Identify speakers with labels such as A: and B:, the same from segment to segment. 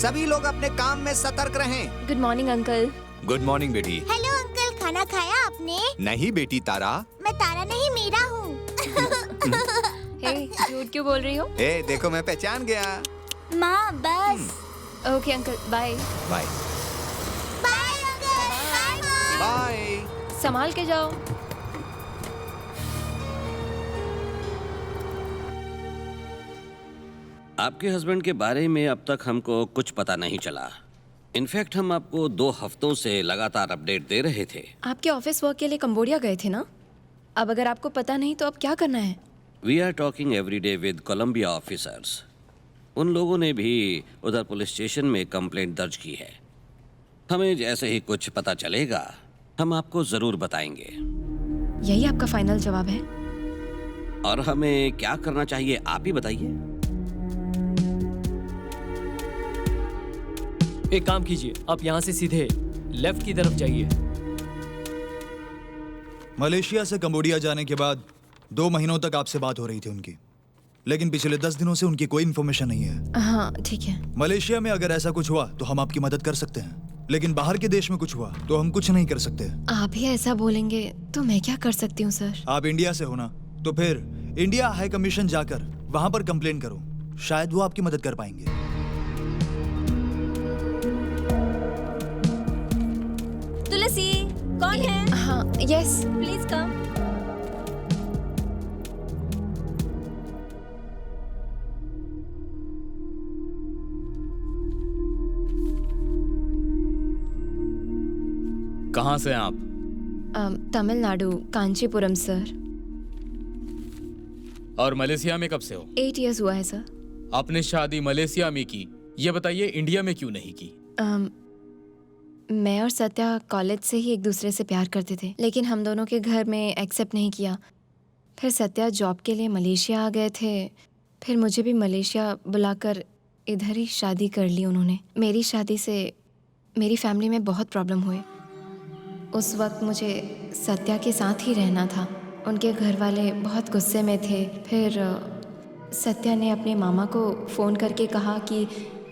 A: सभी लोग अपने काम में सतर्क रहें।
B: Good morning uncle.
A: Good morning बेटी।
C: हेलो अंकल, खाना खाया आपने?
A: नहीं बेटी तारा।
C: मैं तारा नहीं, मीरा हूँ।
B: हे, झूठ क्यों बोल रही हो?
A: ए, देखो मैं पहचान गया।
C: माँ बस।
B: Okay uncle, bye.
A: Bye.
C: Bye uncle. Bye माँ।
A: बाय।
B: संभाल के जाओ।
D: आपके हस्बैंड के बारे में अब तक हमको कुछ पता नहीं चला। इनफैक्ट हम आपको 2 हफ्तों से लगातार अपडेट दे रहे थे।
B: आपके ऑफिस वर्क के लिए कंबोडिया गए थे ना? अब अगर आपको पता नहीं तो अब क्या करना है?
D: We are talking every day with Colombia officers. उन लोगों ने भी उधर पुलिस स्टेशन में कंप्लेंट दर्ज की है। हमें जैसे ही कुछ पता चलेगा हम आपको जरूर बताएंगे।
B: यही आपका फाइनल जवाब है?
D: और हमें क्या करना चाहिए आप ही बताइए।
E: एक काम कीजिए, आप यहाँ से सीधे लेफ्ट की तरफ जाइए।
F: मलेशिया से कंबोडिया जाने के बाद 2 महीनों तक आपसे बात हो रही थी उनकी, लेकिन पिछले 10 दिनों से उनकी कोई इन्फॉर्मेशन नहीं है।
B: हाँ ठीक है।
F: मलेशिया में अगर ऐसा कुछ हुआ तो हम आपकी मदद कर सकते हैं, लेकिन बाहर के देश में कुछ हुआ तो हम कुछ नहीं कर सकते।
B: आप ही ऐसा बोलेंगे तो मैं क्या कर सकती हूँ सर?
F: आप इंडिया से हो ना, तो फिर इंडिया हाई कमीशन जाकर वहां पर कंप्लेन करो, शायद वो आपकी मदद कर पाएंगे।
G: तुलसी, कौन है?
B: हाँ, यस।
G: Please come.
H: कहाँ से हैं आप?
B: तमिलनाडु, कांचीपुरम सर।
H: और मलेशिया में कब से हो?
B: 8 इयर्स हुआ है सर।
H: आपने शादी मलेशिया में की, ये बताइए इंडिया में क्यों नहीं की?
B: मैं और सत्या कॉलेज से ही एक दूसरे से प्यार करते थे, लेकिन हम दोनों के घर में एक्सेप्ट नहीं किया। फिर सत्या जॉब के लिए मलेशिया आ गए थे, फिर मुझे भी मलेशिया बुलाकर इधर ही शादी कर ली उन्होंने। मेरी शादी से मेरी फैमिली में बहुत प्रॉब्लम हुए। उस वक्त मुझे सत्या के साथ ही रहना था। उनके घर वाले बहुत गुस्से में थे। फिर सत्या ने अपने मामा को फ़ोन करके कहा कि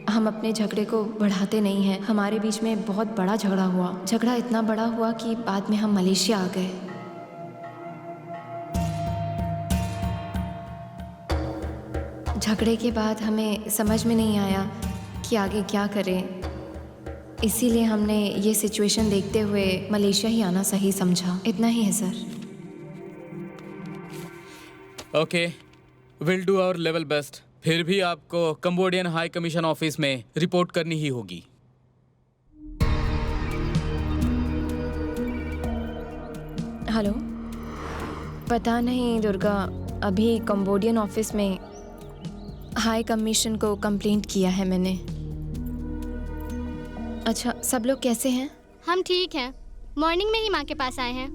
B: हम अपने झगड़े को बढ़ाते नहीं हैं। हमारे बीच में बहुत बड़ा झगड़ा हुआ। झगड़ा इतना बड़ा हुआ कि बाद में हम मलेशिया आ गए। झगड़े के बाद हमें समझ में नहीं आया कि आगे क्या करें, इसीलिए हमने ये सिचुएशन देखते हुए मलेशिया ही आना सही समझा। इतना ही है sir.
H: Okay, will do our level best. फिर भी आपको कंबोडियन हाई कमीशन ऑफिस में रिपोर्ट करनी ही होगी।
B: हेलो, पता नहीं दुर्गा, अभी कंबोडियन ऑफिस में हाई कमीशन को कंप्लेंट किया है मैंने। अच्छा, सब लोग कैसे हैं?
I: हम ठीक हैं। मॉर्निंग में ही माँ के पास आए हैं।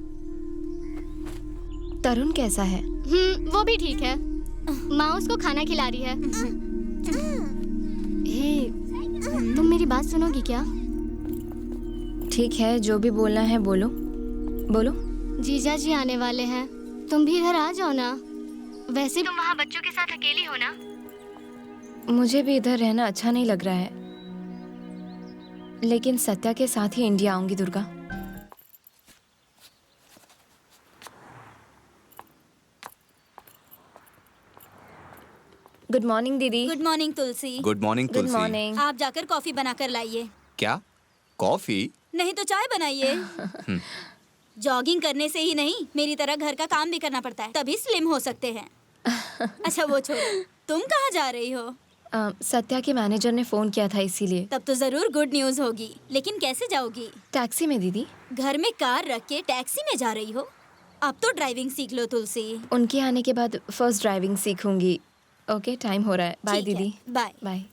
B: तरुण कैसा है?
I: वो भी ठीक है। माँ उसको खाना खिला रही है। हे, तुम मेरी बात सुनोगी क्या?
B: ठीक है, जो भी बोलना है बोलो। बोलो।
I: जीजा जी आने वाले हैं, तुम भी इधर आ जाओ ना। वैसे तुम वहाँ बच्चों के साथ अकेली हो ना?
B: मुझे भी इधर रहना अच्छा नहीं लग रहा है, लेकिन सत्या के साथ ही इंडिया आऊंगी दुर्गा। गुड मॉर्निंग दीदी।
G: गुड मॉर्निंग तुलसी।
A: गुड मॉर्निंग
B: गुड
A: तुलसी।
B: मॉर्निंग।
G: आप जाकर कॉफी बनाकर लाइए।
A: क्या? कॉफी?
G: नहीं तो चाय बनाइए। जॉगिंग करने से ही नहीं, मेरी तरह घर का काम भी करना पड़ता है, तभी स्लिम हो सकते हैं। अच्छा वो छोड़ो, तुम कहाँ जा रही हो?
B: सत्या के मैनेजर ने फोन किया था, इसीलिए।
G: तब तो जरूर गुड न्यूज होगी, लेकिन कैसे जाओगी?
B: टैक्सी में दीदी।
G: घर में कार रख के टैक्सी में जा रही हो? अब तो ड्राइविंग सीख लो तुलसी।
B: उनके आने के बाद फर्स्ट ड्राइविंग सीखूंगी। ओके, टाइम हो रहा है। बाय दीदी।
G: Bye
B: bye.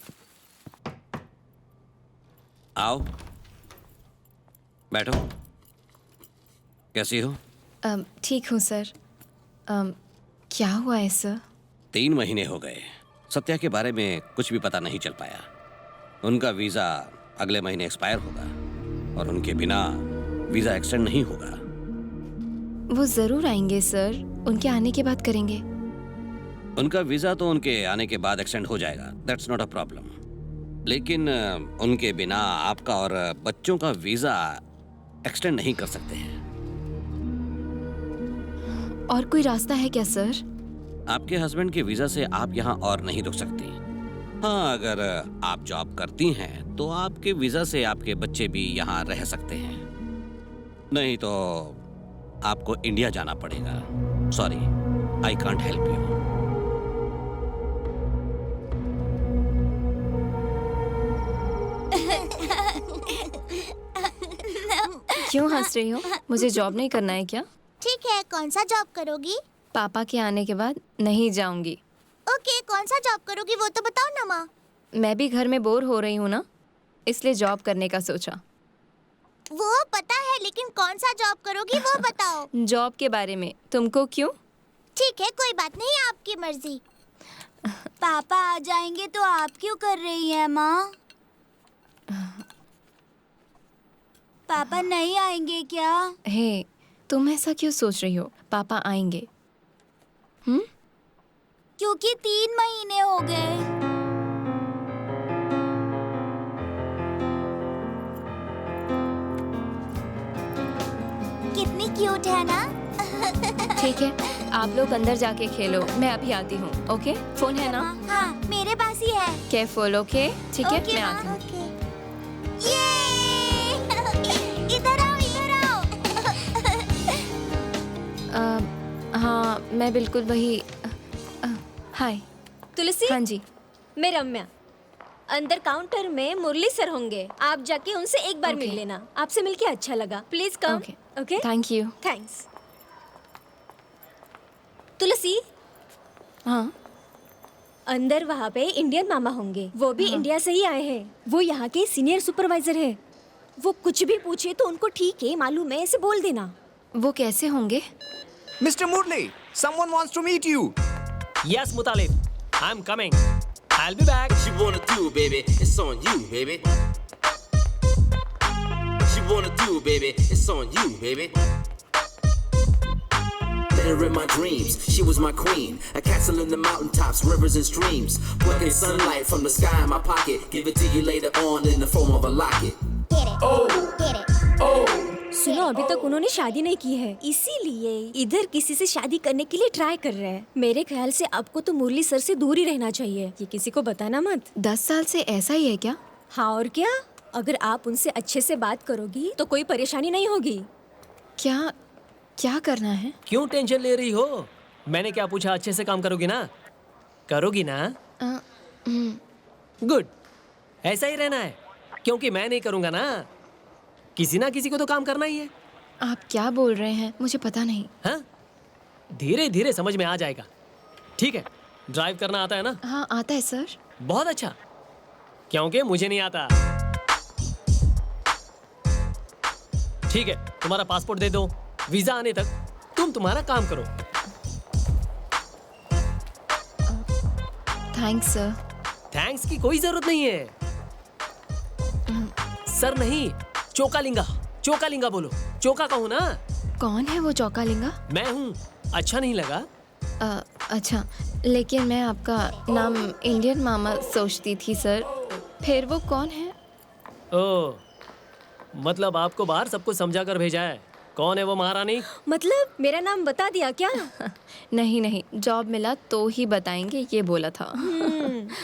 D: आओ बैठो। कैसी हो?
B: ठीक हूँ सर। क्या हुआ है सर?
D: 3 महीने हो गए। सत्या के बारे में कुछ भी पता नहीं चल पाया। उनका वीज़ा अगले महीने एक्सपायर होगा और उनके बिना वीज़ा एक्सटेंड नहीं होगा।
B: वो ज़रूर आएंगे सर, उनके आने के बाद करेंगे।
D: उनका वीज़ा तो उनके आने के बाद एक्सटेंड हो जाएगा, दैट्स नॉट अ प्रॉब्लम। लेकिन उनके बिना आपका और बच्चों का वीजा एक्सटेंड नहीं कर सकते हैं।
B: और कोई रास्ता है क्या सर?
D: आपके हस्बैंड के वीजा से आप यहाँ और नहीं रुक सकती। हाँ, अगर आप जॉब करती हैं तो आपके वीजा से आपके बच्चे भी यहाँ रह सकते हैं, नहीं तो आपको इंडिया जाना पड़ेगा। Sorry, I can't help you.
B: क्यों हंस रही हो? मुझे जॉब नहीं करना है क्या?
C: ठीक है, कौन सा जॉब करोगी?
B: पापा के आने के बाद नहीं जाऊंगी।
C: ओके, कौन सा जॉब करोगी वो तो बताओ ना माँ।
B: मैं भी घर में बोर हो रही हूँ ना, इसलिए जॉब करने का सोचा।
C: वो पता है, लेकिन कौन सा जॉब करोगी वो बताओ।
B: जॉब के बारे में तुमको क्यों?
C: ठीक है, कोई बात नहीं, आपकी मर्जी।
G: पापा आ जाएंगे तो आप क्यों कर रही हैं माँ? पापा नहीं आएंगे क्या?
B: हे, तुम ऐसा क्यों सोच रही हो? पापा आएंगे।
G: क्योंकि 3 महीने हो गए।
C: कितनी क्यूट है ना।
B: ठीक है, आप लोग अंदर जाके खेलो, मैं अभी आती हूँ। ओके, फोन है ना?
C: हाँ, मेरे पास ही है।
B: Careful, okay? ठीक है,
C: ओके
B: मैं
C: माँ,
B: आती हूँ।
C: ओके। ये! इधर आओ, इधर आओ।
B: हाँ, मैं बिल्कुल वही। हाय।
J: तुलसी,
B: हाँ जी।
J: मैं रम्या। अंदर काउंटर में मुरली सर होंगे, आप जाके उनसे एक बार
B: Okay.
J: मिल लेना। आपसे मिलके अच्छा लगा। Please come.
B: Okay,
J: okay,
B: thank you.
J: Thanks. Tulsi,
B: हाँ,
J: अंदर वहाँ पे इंडियन मामा होंगे, वो भी इंडिया से ही आए हैं। वो यहाँ के सीनियर सुपरवाइजर है। वो कुछ भी पूछे तो उनको ठीक है, मालूम है, ऐसे बोल देना।
B: वो कैसे होंगे?
A: Mr. Murli, someone wants to meet you.
E: Yes, Mutalib. I'm coming. I'll be back.
K: She wanna do, baby, it's on you, baby. She wanna do, baby, it's on you, baby. Let her in my dreams, she was my queen. A castle in the mountaintops, rivers and streams. Plucking sunlight from the sky in my pocket. Give it to you later on in the form of a locket.
J: सुनो, अभी तक उन्होंने शादी नहीं की है, इसीलिए इधर किसी से शादी करने के लिए ट्राई कर रहे हैं। मेरे ख्याल से आपको तो मुरली सर से दूर ही रहना चाहिए। ये किसी को बताना मत।
B: 10 साल से ऐसा ही है क्या?
J: हाँ, और क्या? अगर आप उनसे अच्छे से बात करोगी तो कोई परेशानी नहीं होगी।
B: क्या क्या करना है?
E: क्यों टेंशन ले रही हो? मैंने क्या पूछा? अच्छे से काम करोगी ना? करोगी ना? गुड, ऐसा ही रहना है, क्योंकि मैं नहीं करूँगा ना। किसी ना किसी को तो काम करना ही है।
B: आप क्या बोल रहे हैं? मुझे पता नहीं।
E: हाँ, धीरे धीरे समझ में आ जाएगा। ठीक है, ड्राइव करना आता है ना?
B: हाँ, आता है सर।
E: बहुत अच्छा, क्योंकि मुझे नहीं आता। ठीक है, तुम्हारा पासपोर्ट दे दो, वीजा आने तक तुम तुम्हारा काम करो।
B: Thanks sir.
E: थैंक्स की कोई जरूरत नहीं है। सर नहीं, चोकालिंगा। चोकालिंगा बोलो, चोका कहो ना।
B: कौन है वो चौकालिंगा?
E: मैं हूँ। अच्छा नहीं लगा?
B: अच्छा, लेकिन मैं आपका नाम इंडियन मामा सोचती थी सर। फिर वो कौन है?
E: ओ, मतलब आपको बाहर सब कुछ समझा कर भेजा है। कौन है वो महारानी?
J: मतलब मेरा नाम बता दिया क्या?
B: नहीं नहीं, जॉब मिला तो ही बताएंगे, ये बोला था।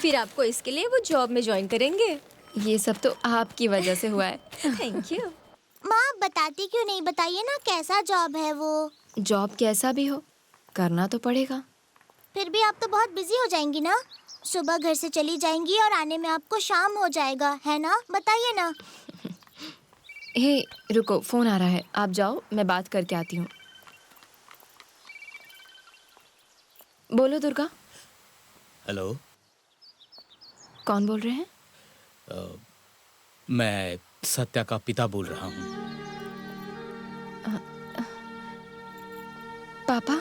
J: फिर आपको इसके लिए वो जॉब में ज्वाइन करेंगे।
B: ये सब तो आपकी वजह से हुआ है।
J: Thank you.
C: माँ बताती क्यों नहीं? बताइए ना, कैसा जॉब है वो?
B: जॉब कैसा भी हो, करना तो पड़ेगा।
C: फिर भी आप तो बहुत बिजी हो जाएंगी ना। सुबह घर से चली जाएंगी और आने में आपको शाम हो जाएगा, है ना? बताइए ना।
B: हे रुको, फोन आ रहा है, आप जाओ, मैं बात करके आती हूँ। बोलो दुर्गा।
H: हेलो,
B: कौन बोल रहे हैं?
H: मैं सत्या का पिता बोल रहा हूँ।
B: पापा?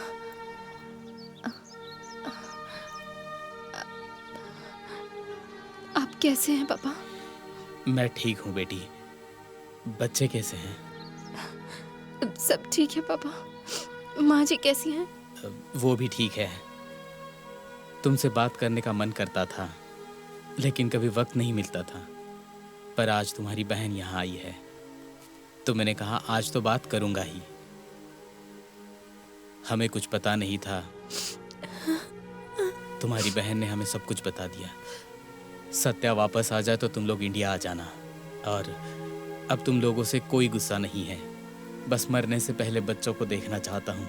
B: आप कैसे हैं पापा?
H: मैं ठीक हूँ बेटी, बच्चे कैसे हैं?
B: सब ठीक है पापा। माँ जी कैसी हैं?
H: वो भी ठीक है। तुमसे बात करने का मन करता था, लेकिन कभी वक्त नहीं मिलता था। पर आज तुम्हारी बहन यहाँ आई है तो मैंने कहा आज तो बात करूंगा ही। हमें कुछ पता नहीं था, तुम्हारी बहन ने हमें सब कुछ बता दिया। सत्या वापस आ जाए तो तुम लोग इंडिया आ जाना। और अब तुम लोगों से कोई गुस्सा नहीं है, बस मरने से पहले बच्चों को देखना चाहता हूँ।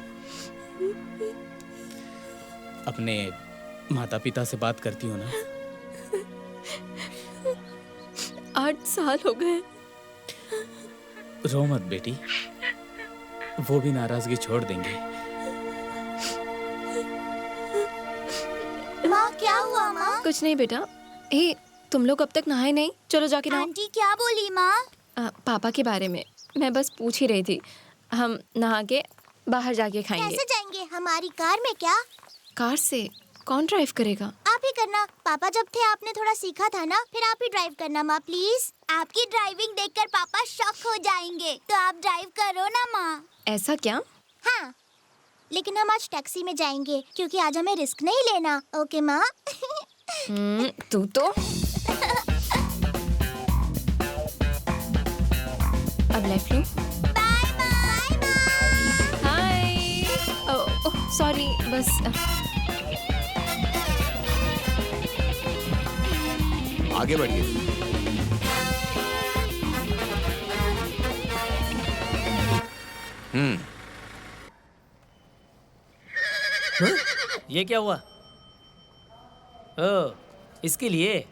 H: अपने माता पिता से बात करती हो ना?
B: 8 साल हो गए।
H: रो मत बेटी, वो भी नाराजगी छोड़ देंगे।
C: माँ क्या हुआ माँ?
B: कुछ नहीं बेटा। ए, तुम लोग अब तक नहाए नहीं? चलो जाके नहाओ।
C: आंटी क्या बोली माँ?
B: पापा के बारे में मैं बस पूछ ही रही थी। हम नहा के बाहर जाके खाएंगे।
C: कैसे जाएंगे? हमारी कार में क्या?
B: कार से? कौन ड्राइव करेगा?
C: आप ही करना। पापा जब थे आपने थोड़ा सीखा था ना, फिर आप ही ड्राइव करना माँ प्लीज। आपकी ड्राइविंग देखकर पापा शॉक हो जाएंगे, तो आप ड्राइव करो ना माँ।
B: ऐसा क्या?
C: हाँ, लेकिन हम आज टैक्सी में जाएंगे क्योंकि आज हमें रिस्क नहीं लेना। ओके माँ?
B: तू तो अब लेफ्ट लो।
C: Bye bye bye.
B: Hi. Sorry, बस
A: आगे बढ़िए।
E: ये क्या हुआ? ओ, इसके लिए।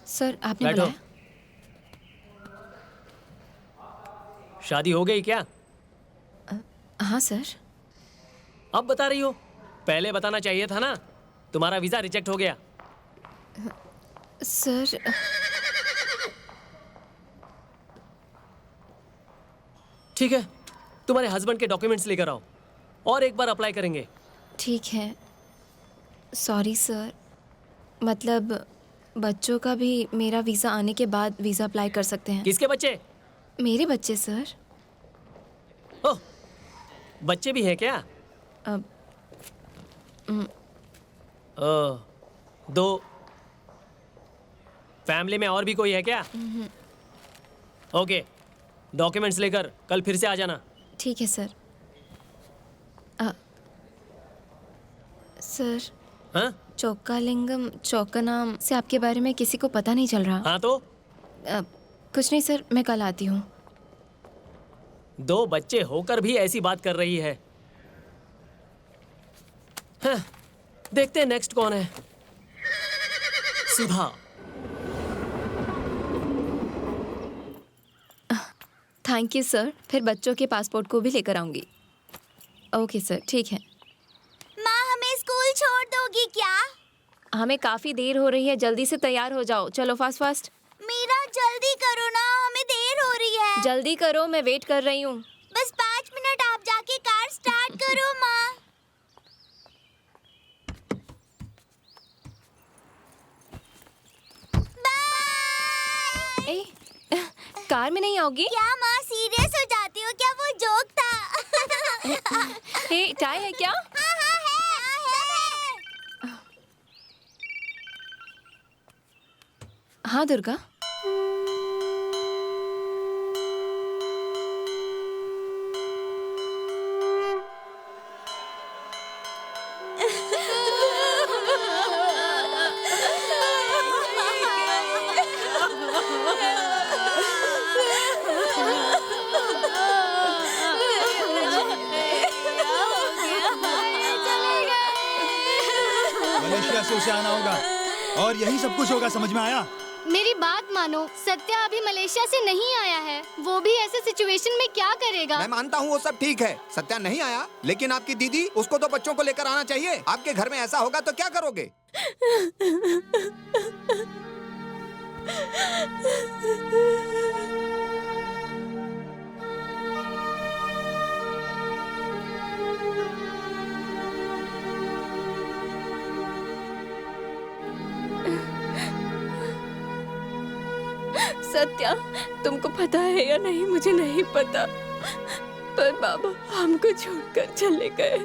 B: सर आपने
E: बैठो।
B: बुलाया?
E: शादी हो गई क्या?
B: हाँ सर।
E: अब बता रही हो? पहले बताना चाहिए था ना। तुम्हारा वीजा रिजेक्ट हो गया।
B: सर
E: ठीक है, तुम्हारे हस्बैंड के डॉक्यूमेंट्स लेकर आओ और एक बार अप्लाई करेंगे।
B: ठीक है। सॉरी सर, मतलब बच्चों का भी मेरा वीज़ा आने के बाद वीज़ा अप्लाई कर सकते हैं।
E: किसके बच्चे?
B: मेरे बच्चे सर।
E: ओह, बच्चे भी हैं क्या?
B: अब
E: ओह, 2। फैमिली में और भी कोई है क्या? ओके, डॉक्यूमेंट्स लेकर कल फिर से आ जाना।
B: ठीक है सर। सर,
E: हाँ?
B: चौकालिंगम चौकानाम से आपके बारे में किसी को पता नहीं चल रहा?
E: हाँ तो?
B: कुछ नहीं सर, मैं कल आती हूँ।
E: 2 बच्चे होकर भी ऐसी बात कर रही है। हाँ, देखते हैं नेक्स्ट कौन है। सुधा।
B: Thank you sir. फिर बच्चों के पासपोर्ट को भी लेकर आऊँगी। ओके सर, ठीक है।
C: माँ हमें स्कूल छोड़ दोगी क्या?
B: हमें काफ़ी देर हो रही है, जल्दी से तैयार हो जाओ। चलो फास्ट फास्ट।
C: मीरा जल्दी करो ना, हमें देर हो रही है।
B: जल्दी करो, मैं वेट कर रही हूँ।
C: बस 5 मिनट, आप जाके कार स्टार्ट करो माँ।
B: ए, कार में नहीं आओगी?
C: क्या माँ सीरियस हो जाती हो क्या? वो जोक था।
B: हे, चाय है क्या?
C: हाँ हाँ है।
B: हाँ दुर्गा।
F: मलेशिया से उसे आना होगा और यही सब कुछ होगा, समझ में आया?
I: मेरी बात मानो, सत्या अभी मलेशिया से नहीं आया है। वो भी ऐसे सिचुएशन में क्या करेगा?
A: मैं मानता हूँ वो सब ठीक है, सत्या नहीं आया, लेकिन आपकी दीदी, उसको तो बच्चों को लेकर आना चाहिए। आपके घर में ऐसा होगा तो क्या करोगे?
B: सत्या, तुमको पता है या नहीं मुझे नहीं पता, पर बाबा हमको छोड़कर चले गए।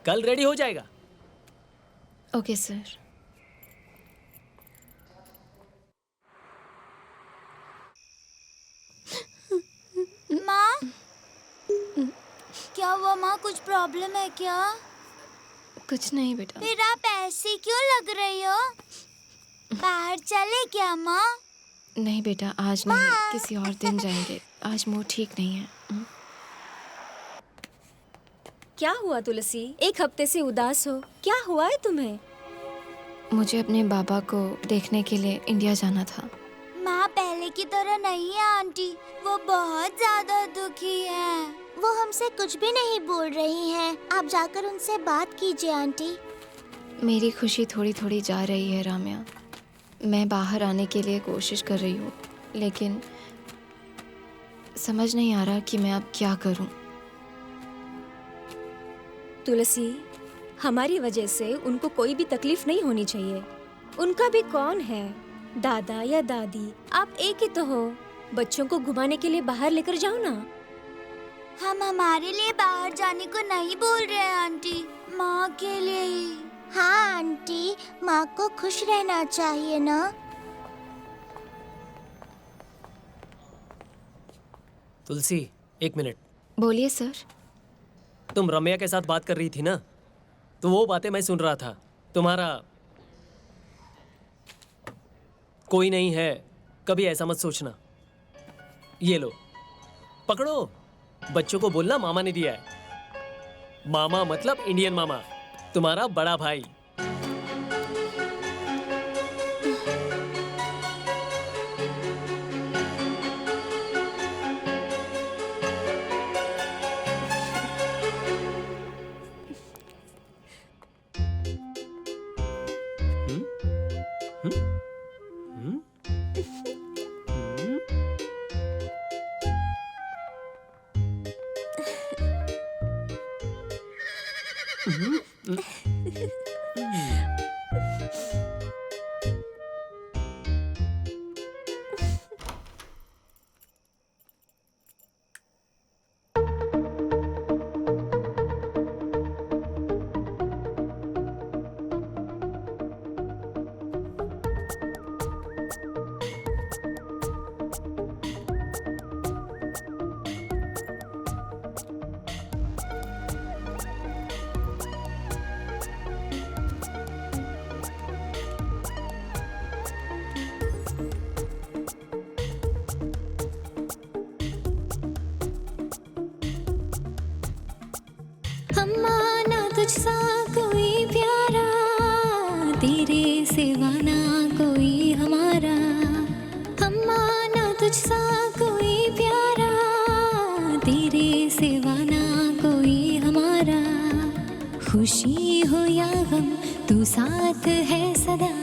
E: कल रेडी हो जाएगा।
B: Okay sir.
C: माँ, क्या हुआ माँ? कुछ प्रॉब्लम है क्या?
B: कुछ नहीं बेटा।
C: फिर आप ऐसी क्यों लग रही हो? बाहर चले क्या माँ?
B: नहीं बेटा, आज नहीं, किसी और दिन जाएंगे। आज मूड ठीक नहीं है।
J: क्या हुआ तुलसी? एक हफ्ते से उदास हो, क्या हुआ है तुम्हें?
B: मुझे अपने बाबा को देखने के लिए इंडिया जाना था।
C: माँ पहले की तरह नहीं है आंटी, वो बहुत ज्यादा दुखी है। वो हमसे कुछ भी नहीं बोल रही हैं। आप जाकर उनसे बात कीजिए आंटी।
B: मेरी खुशी थोड़ी थोड़ी जा रही है राम्या। मैं बाहर आने के लिए कोशिश कर रही हूँ, लेकिन समझ नहीं आ रहा कि मैं अब क्या करूँ।
J: तुलसी, हमारी वजह से उनको कोई भी तकलीफ नहीं होनी चाहिए। उनका भी कौन है, दादा या दादी? आप एक ही तो हो। बच्चों को घुमाने के लिए बाहर लेकर जाओ ना।
C: हम हमारे लिए बाहर जाने को नहीं बोल रहे हैं आंटी, माँ के लिए ही। हाँ आंटी, माँ को खुश रहना चाहिए ना।
E: तुलसी, एक मिनट।
B: बोलिए सर।
E: तुम रम्या के साथ बात कर रही थी ना, तो वो बातें मैं सुन रहा था। तुम्हारा कोई नहीं है, कभी ऐसा मत सोचना। ये लो, पकड़ो। बच्चों को बोलना मामा ने दिया है। मामा मतलब इंडियन मामा, तुम्हारा बड़ा भाई।
I: तुझसा कोई प्यारा, तेरे सिवा ना कोई हमारा। अम्मा ना तुझसा कोई प्यारा, तेरे सिवा ना कोई हमारा। खुशी हो या गम तू साथ है सदा,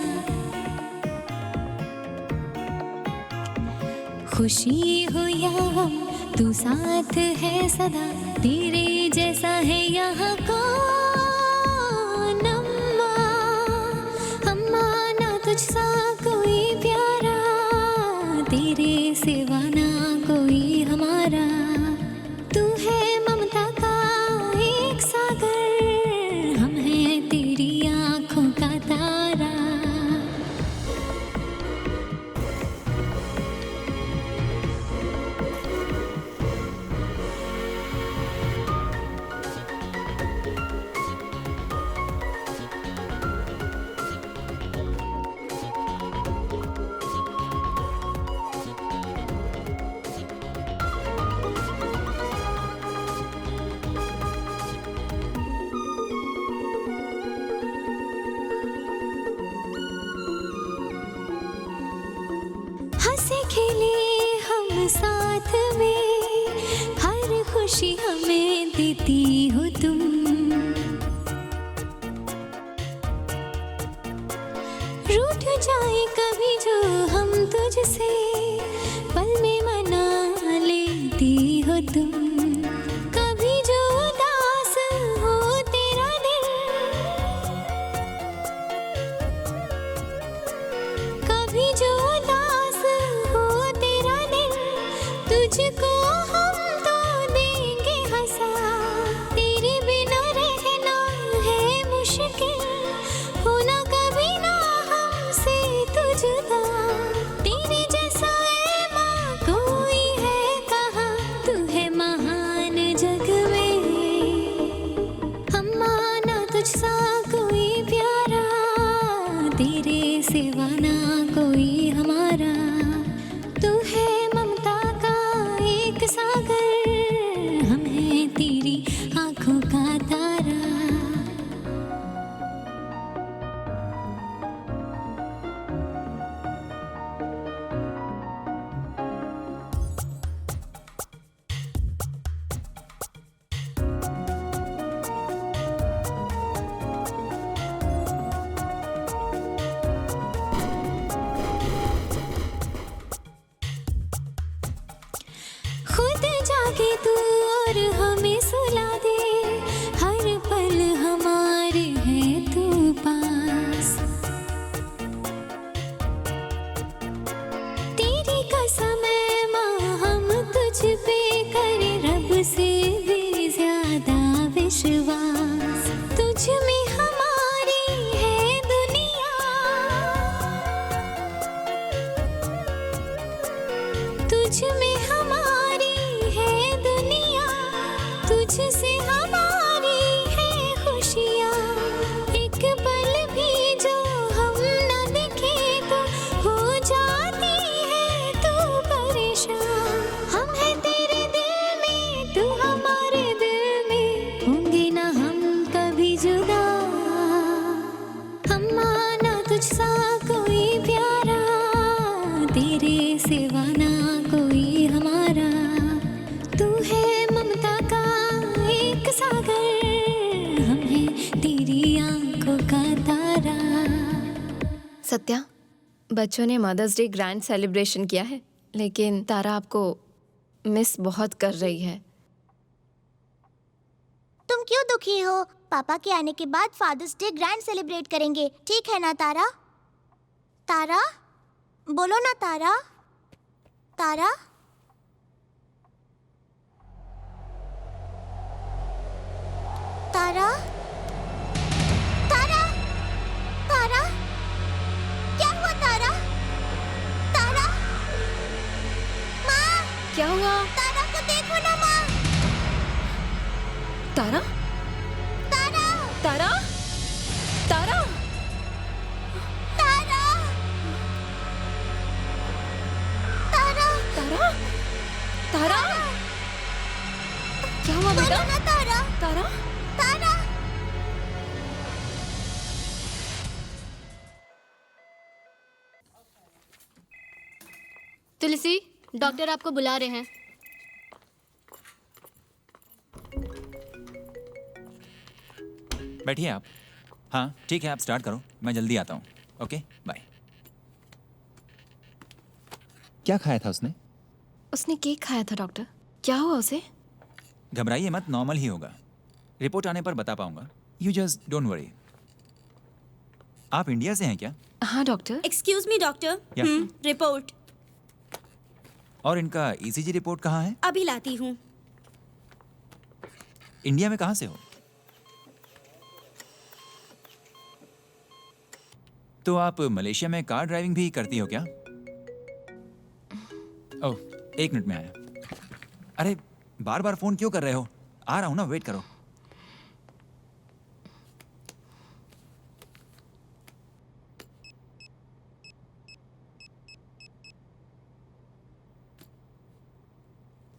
I: खुशी हो या गम तू साथ है सदा। तेरे जैसा है यहाँ कौन अम्मा, अम्मा ना तुझसा कोई प्यारा, तेरे सिवा ना कोई हमारा। तू है ममता का एक सागर, हम हैं तेरी आँखों का तारा। हंसे खेले हम साथ में, हर खुशी हमें देती हो तुम। हो तुम, कभी जो उदास हो तेरा दिल, कभी जो उदास हो तेरा दिल, तुझको हम तो देंगे हंसा, तेरे बिना रहना है मुश्किल, होना कभी ना हमसे तू जुदा, तेरे जैसा है माँ कोई है कहाँ, तू है महान जग में, हम माना तुझसा कोई प्यारा, तेरे सिवा ना कोई हमारा, तू है ममता का एक सागर, हम हैं तेरी आँखों का तारा। खुद जागे तू और हमें सुला दे, हर पल हमारे है तू पास, तेरी कसम है माँ हम तुझ पे करें रब से भी ज्यादा विश्वास, तुझ में हमारी है दुनिया, तुझ में हमारी है दुनिया, तुझसे हमारी है खुशियाँ, एक पल भी जो हम न दिखे तो हो जाती है तू परेशान, हम हैं तेरे दिल में तू हमारे दिल में, होंगे ना हम कभी जुदा, हम माना तुझसा कोई प्यारा, तेरे सिवा ना कोई हमारा, तू है ममता का एक सागर, हम हैं तेरी आँखों का तारा।
B: सत्या, बच्चों ने मदर्स डे ग्रैंड सेलिब्रेशन किया है, लेकिन तारा आपको मिस बहुत कर रही है।
C: तुम क्यों दुखी हो? पापा के आने के बाद फादर्स डे ग्रैंड सेलिब्रेट करेंगे, ठीक है ना तारा? तारा, बोलो ना तारा। तारा, तारा, तारा, तारा, क्या हुआ तारा? तारा, माँ,
B: क्या हुआ?
C: तारा को देखो ना माँ।
B: तारा?
C: तारा,
B: तारा? तारा?
C: तारा, तारा,
B: तारा? तारा? क्या हुआ बेटा?
C: बोलो ना तारा।
B: तारा?
C: तारा,
I: तुलसी, डॉक्टर आपको बुला रहे हैं।
L: बैठिए आप। हाँ ठीक है, आप स्टार्ट करो, मैं जल्दी आता हूँ। Okay bye. क्या खाया था उसने?
B: उसने केक खाया था डॉक्टर। क्या हुआ उसे?
L: घबराइए मत, नॉर्मल ही होगा। रिपोर्ट आने पर बता पाऊंगा। You just don't worry. आप इंडिया से हैं क्या?
B: हाँ डॉक्टर।
G: Excuse me doctor.
L: या।
G: रिपोर्ट
L: और इनका ईसीजी रिपोर्ट कहाँ है?
G: अभी लाती हूँ।
L: इंडिया में कहाँ से हो? तो आप मलेशिया में कार ड्राइविंग भी करती हो क्या? ओह, 1 मिनट में आया। अरे बार बार फोन क्यों कर रहे हो? आ रहा हूं ना, वेट करो।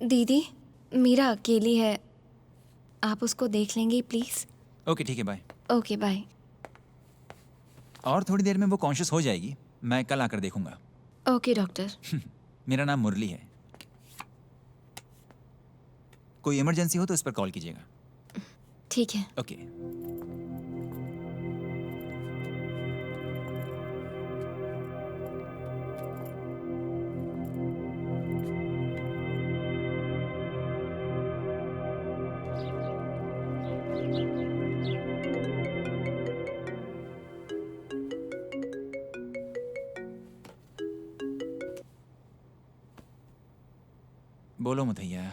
B: दीदी, मीरा अकेली है, आप उसको देख लेंगे प्लीज?
L: ओके ठीक है, बाय।
B: Okay bye.
L: और थोड़ी देर में वो कॉन्शियस हो जाएगी, मैं कल आकर देखूंगा।
B: Okay doctor.
L: मेरा नाम मुरली है। कोई इमरजेंसी हो तो इस पर कॉल कीजिएगा।
B: ठीक है।
L: ओके। बोलो मुथैया।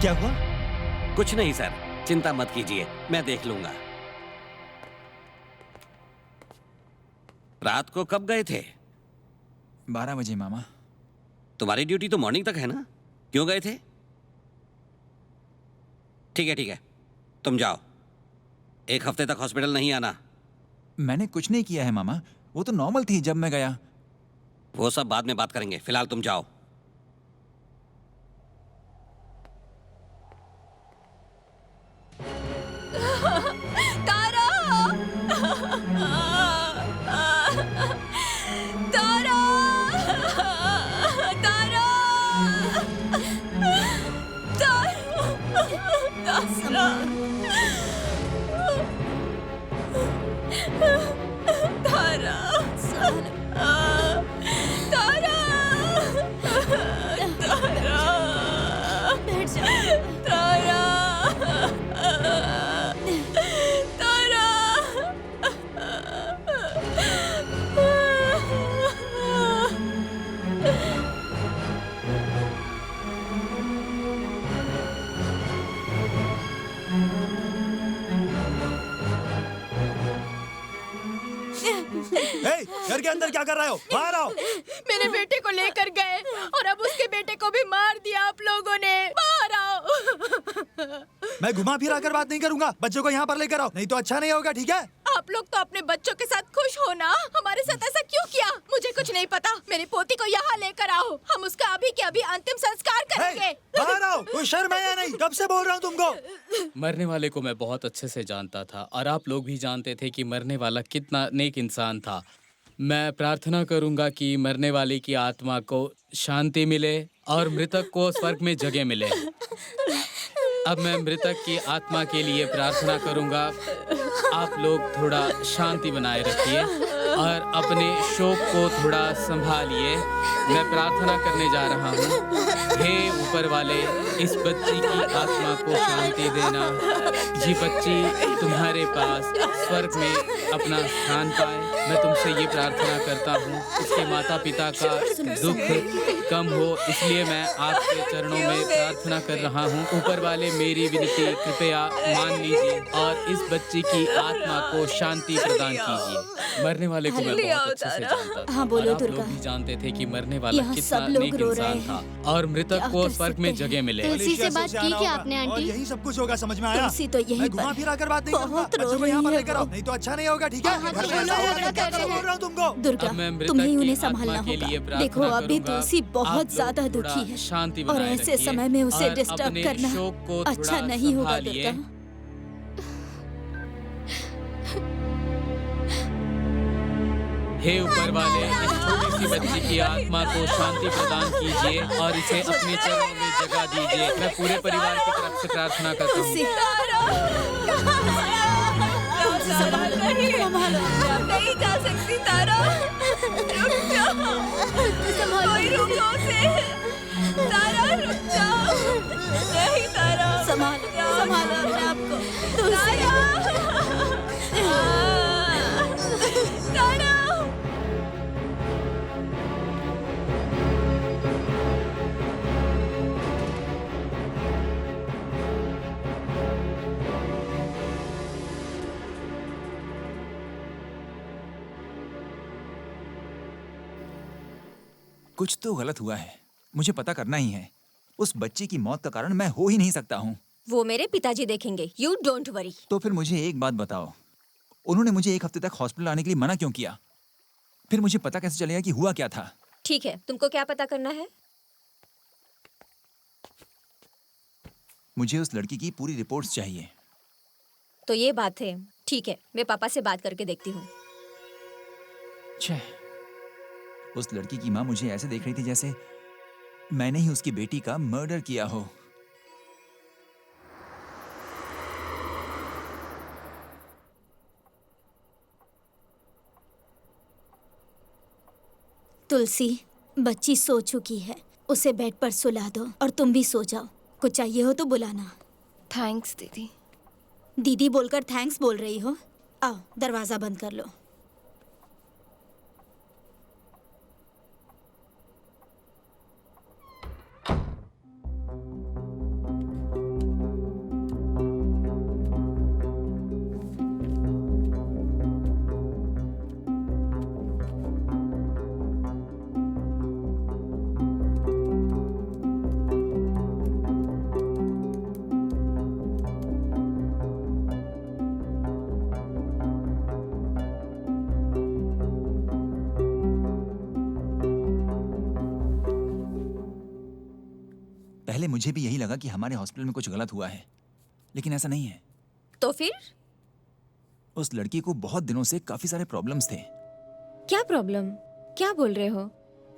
L: क्या हुआ?
D: कुछ नहीं सर, चिंता मत कीजिए, मैं देख लूंगा। रात को कब गए थे?
L: 12 बजे मामा।
D: तुम्हारी ड्यूटी तो मॉर्निंग तक है ना, क्यों गए थे? ठीक है, तुम जाओ। 1 हफ्ते तक हॉस्पिटल नहीं आना।
L: मैंने कुछ नहीं किया है मामा, वो तो नॉर्मल थी जब मैं गया।
D: वो सब बाद में बात करेंगे, फिलहाल तुम जाओ।
I: तारा! तारा! तारा! तारा! तारा! तारा! बैठ जा। तारा! तारा!
F: हे, घर के अंदर क्या कर रहे हो? बाहर आओ।
I: मेरे बेटे को लेकर गए और अब उसके बेटे को भी मार दिया आप लोगों ने। बाहर आओ।
F: मैं घुमा फिरा कर बात नहीं करूंगा, बच्चों को यहाँ पर लेकर आओ, नहीं तो अच्छा नहीं होगा, ठीक है?
I: आप लोग तो अपने बच्चों के साथ खुश हो ना, हमारे साथ ऐसा क्यों किया? मुझे कुछ नहीं पता। मेरी पोती को यहाँ लेकर आओ, हम उसका अभी के अभी अंतिम संस्कार करेंगे।
F: बाहर आओ, कोई शर्म है या नहीं? कब से बोल रहा हूँ तुमको।
H: मरने वाले को मैं बहुत अच्छे से जानता था और आप लोग भी जानते थे कि मरने वाला कितना नेक इंसान था। मैं प्रार्थना करूंगा कि मरने वाले की आत्मा को शांति मिले और मृतक को स्वर्ग में जगह मिले। अब मैं मृतक की आत्मा के लिए प्रार्थना करूंगा। आप लोग थोड़ा शांति बनाए रखिए और अपने शोक को थोड़ा संभालिए। मैं प्रार्थना करने जा रहा हूँ। हे ऊपर वाले, इस बच्ची की आत्मा को शांति देना। ये बच्ची तुम्हारे पास स्वर्ग में अपना स्थान पाए। मैं तुमसे ये प्रार्थना करता हूँ, उसके माता पिता का दुख कम हो, इसलिए मैं आपके चरणों में प्रार्थना कर रहा हूँ। ऊपर वाले, मेरी विनती कृपया मान लीजिए और इस बच्ची की आत्मा को शांति प्रदान कीजिए। मरने वाले को मैं बहुत अच्छे से जानता था।
I: हाँ, बोलो
H: और आप
I: दुर्गा।
H: लोग भी जानते थे कि मरने वाला
I: यहाँ
H: कितना
I: सब लोग
H: नेक
I: रो
H: इंसान
I: रहे
H: था और मृतक
I: क्या
H: को
I: कर
H: स्वर्ग में
I: सकते
H: जगह मिले।
C: तुलसी से बात की क्या आपने
F: और
C: आंटी?
F: यही सब कुछ होगा, समझ में आया?
I: तुलसी तो यहीं
F: मैं
I: पर
F: घुमा फिरा कर बात नहीं करूंगा,
I: बहुत रो
F: बच्चों को यहाँ पर
I: रही है
F: लेकर आओ,
I: वो।
F: नहीं तो अच्छा नहीं होगा, ठीक है?
C: हाँ,
F: घर
C: तो
F: में ऐसा
C: बोलो,
F: होगा,
C: बोलो,
F: क्या
C: कर रहे
F: बोल रहा हूँ तुमको?
I: दुर्गा,
H: अब मैं मृतक
I: तुम्हें ही
H: की
I: उन्हें
H: आत्मा
I: संभालना
H: के लिए
I: होगा।
H: प्रार्थना
I: देखो, अभी
H: करूंगा।
I: तुलसी
H: आप
I: बहुत
H: लोग
I: ज्यादा
H: थोड़ा
I: दुखी है
H: शांति
I: और
H: बनाए
I: ऐसे
H: रखिए
I: समय में उसे
H: और
I: डिस्टर्ब
H: अपने
I: करना
H: शोक को
I: अच्छा
H: थोड़ा
I: नहीं होगा
H: संभालिए।
I: दुर्गा।
H: हे ऊपर वाले, इस छोटी सी बच्ची की आत्मा को शांति प्रदान कीजिए और इसे अपने चरणों में जगह दीजिए। मैं पूरे परिवार की तरफ से प्रार्थना करता हूँ।
I: नहीं जा सकती तारा, रुक जाओ, कोई रोको उसे। तारा रुक जाओ, नहीं तारा, संभालो अपने आप को। तारा, तारा।
L: कुछ तो गलत हुआ है, मुझे पता करना ही है। उस बच्ची की मौत का कारण मैं हो ही नहीं सकता हूँ।
J: वो मेरे पिताजी देखेंगे, यू डोंट वरी।
L: तो फिर मुझे एक बात बताओ, उन्होंने मुझे 1 हफ्ते तक हॉस्पिटल आने के लिए मना क्यों किया? फिर मुझे पता कैसे चलेगा कि हुआ क्या था?
J: ठीक है, तुमको क्या पता करना है?
L: मुझे उस लड़की की पूरी रिपोर्ट्स चाहिए।
J: तो ये बात है, ठीक है, मैं पापा से बात करके देखती हूँ।
L: छे, उस लड़की की माँ मुझे ऐसे देख रही थी जैसे मैंने ही उसकी बेटी का मर्डर किया हो।
G: तुलसी, बच्ची सो चुकी है, उसे बेड पर सुला दो और तुम भी सो जाओ। कुछ चाहिए हो तो बुलाना।
B: थैंक्स दीदी।
G: दीदी बोलकर थैंक्स बोल रही हो? आओ, दरवाजा बंद कर लो।
L: पहले मुझे भी यही लगा कि हमारे हॉस्पिटल में कुछ गलत हुआ है, लेकिन ऐसा नहीं है।
J: तो फिर
L: उस लड़की को बहुत दिनों से काफी सारे प्रॉब्लम्स थे।
J: क्या प्रॉब्लम? क्या बोल रहे हो?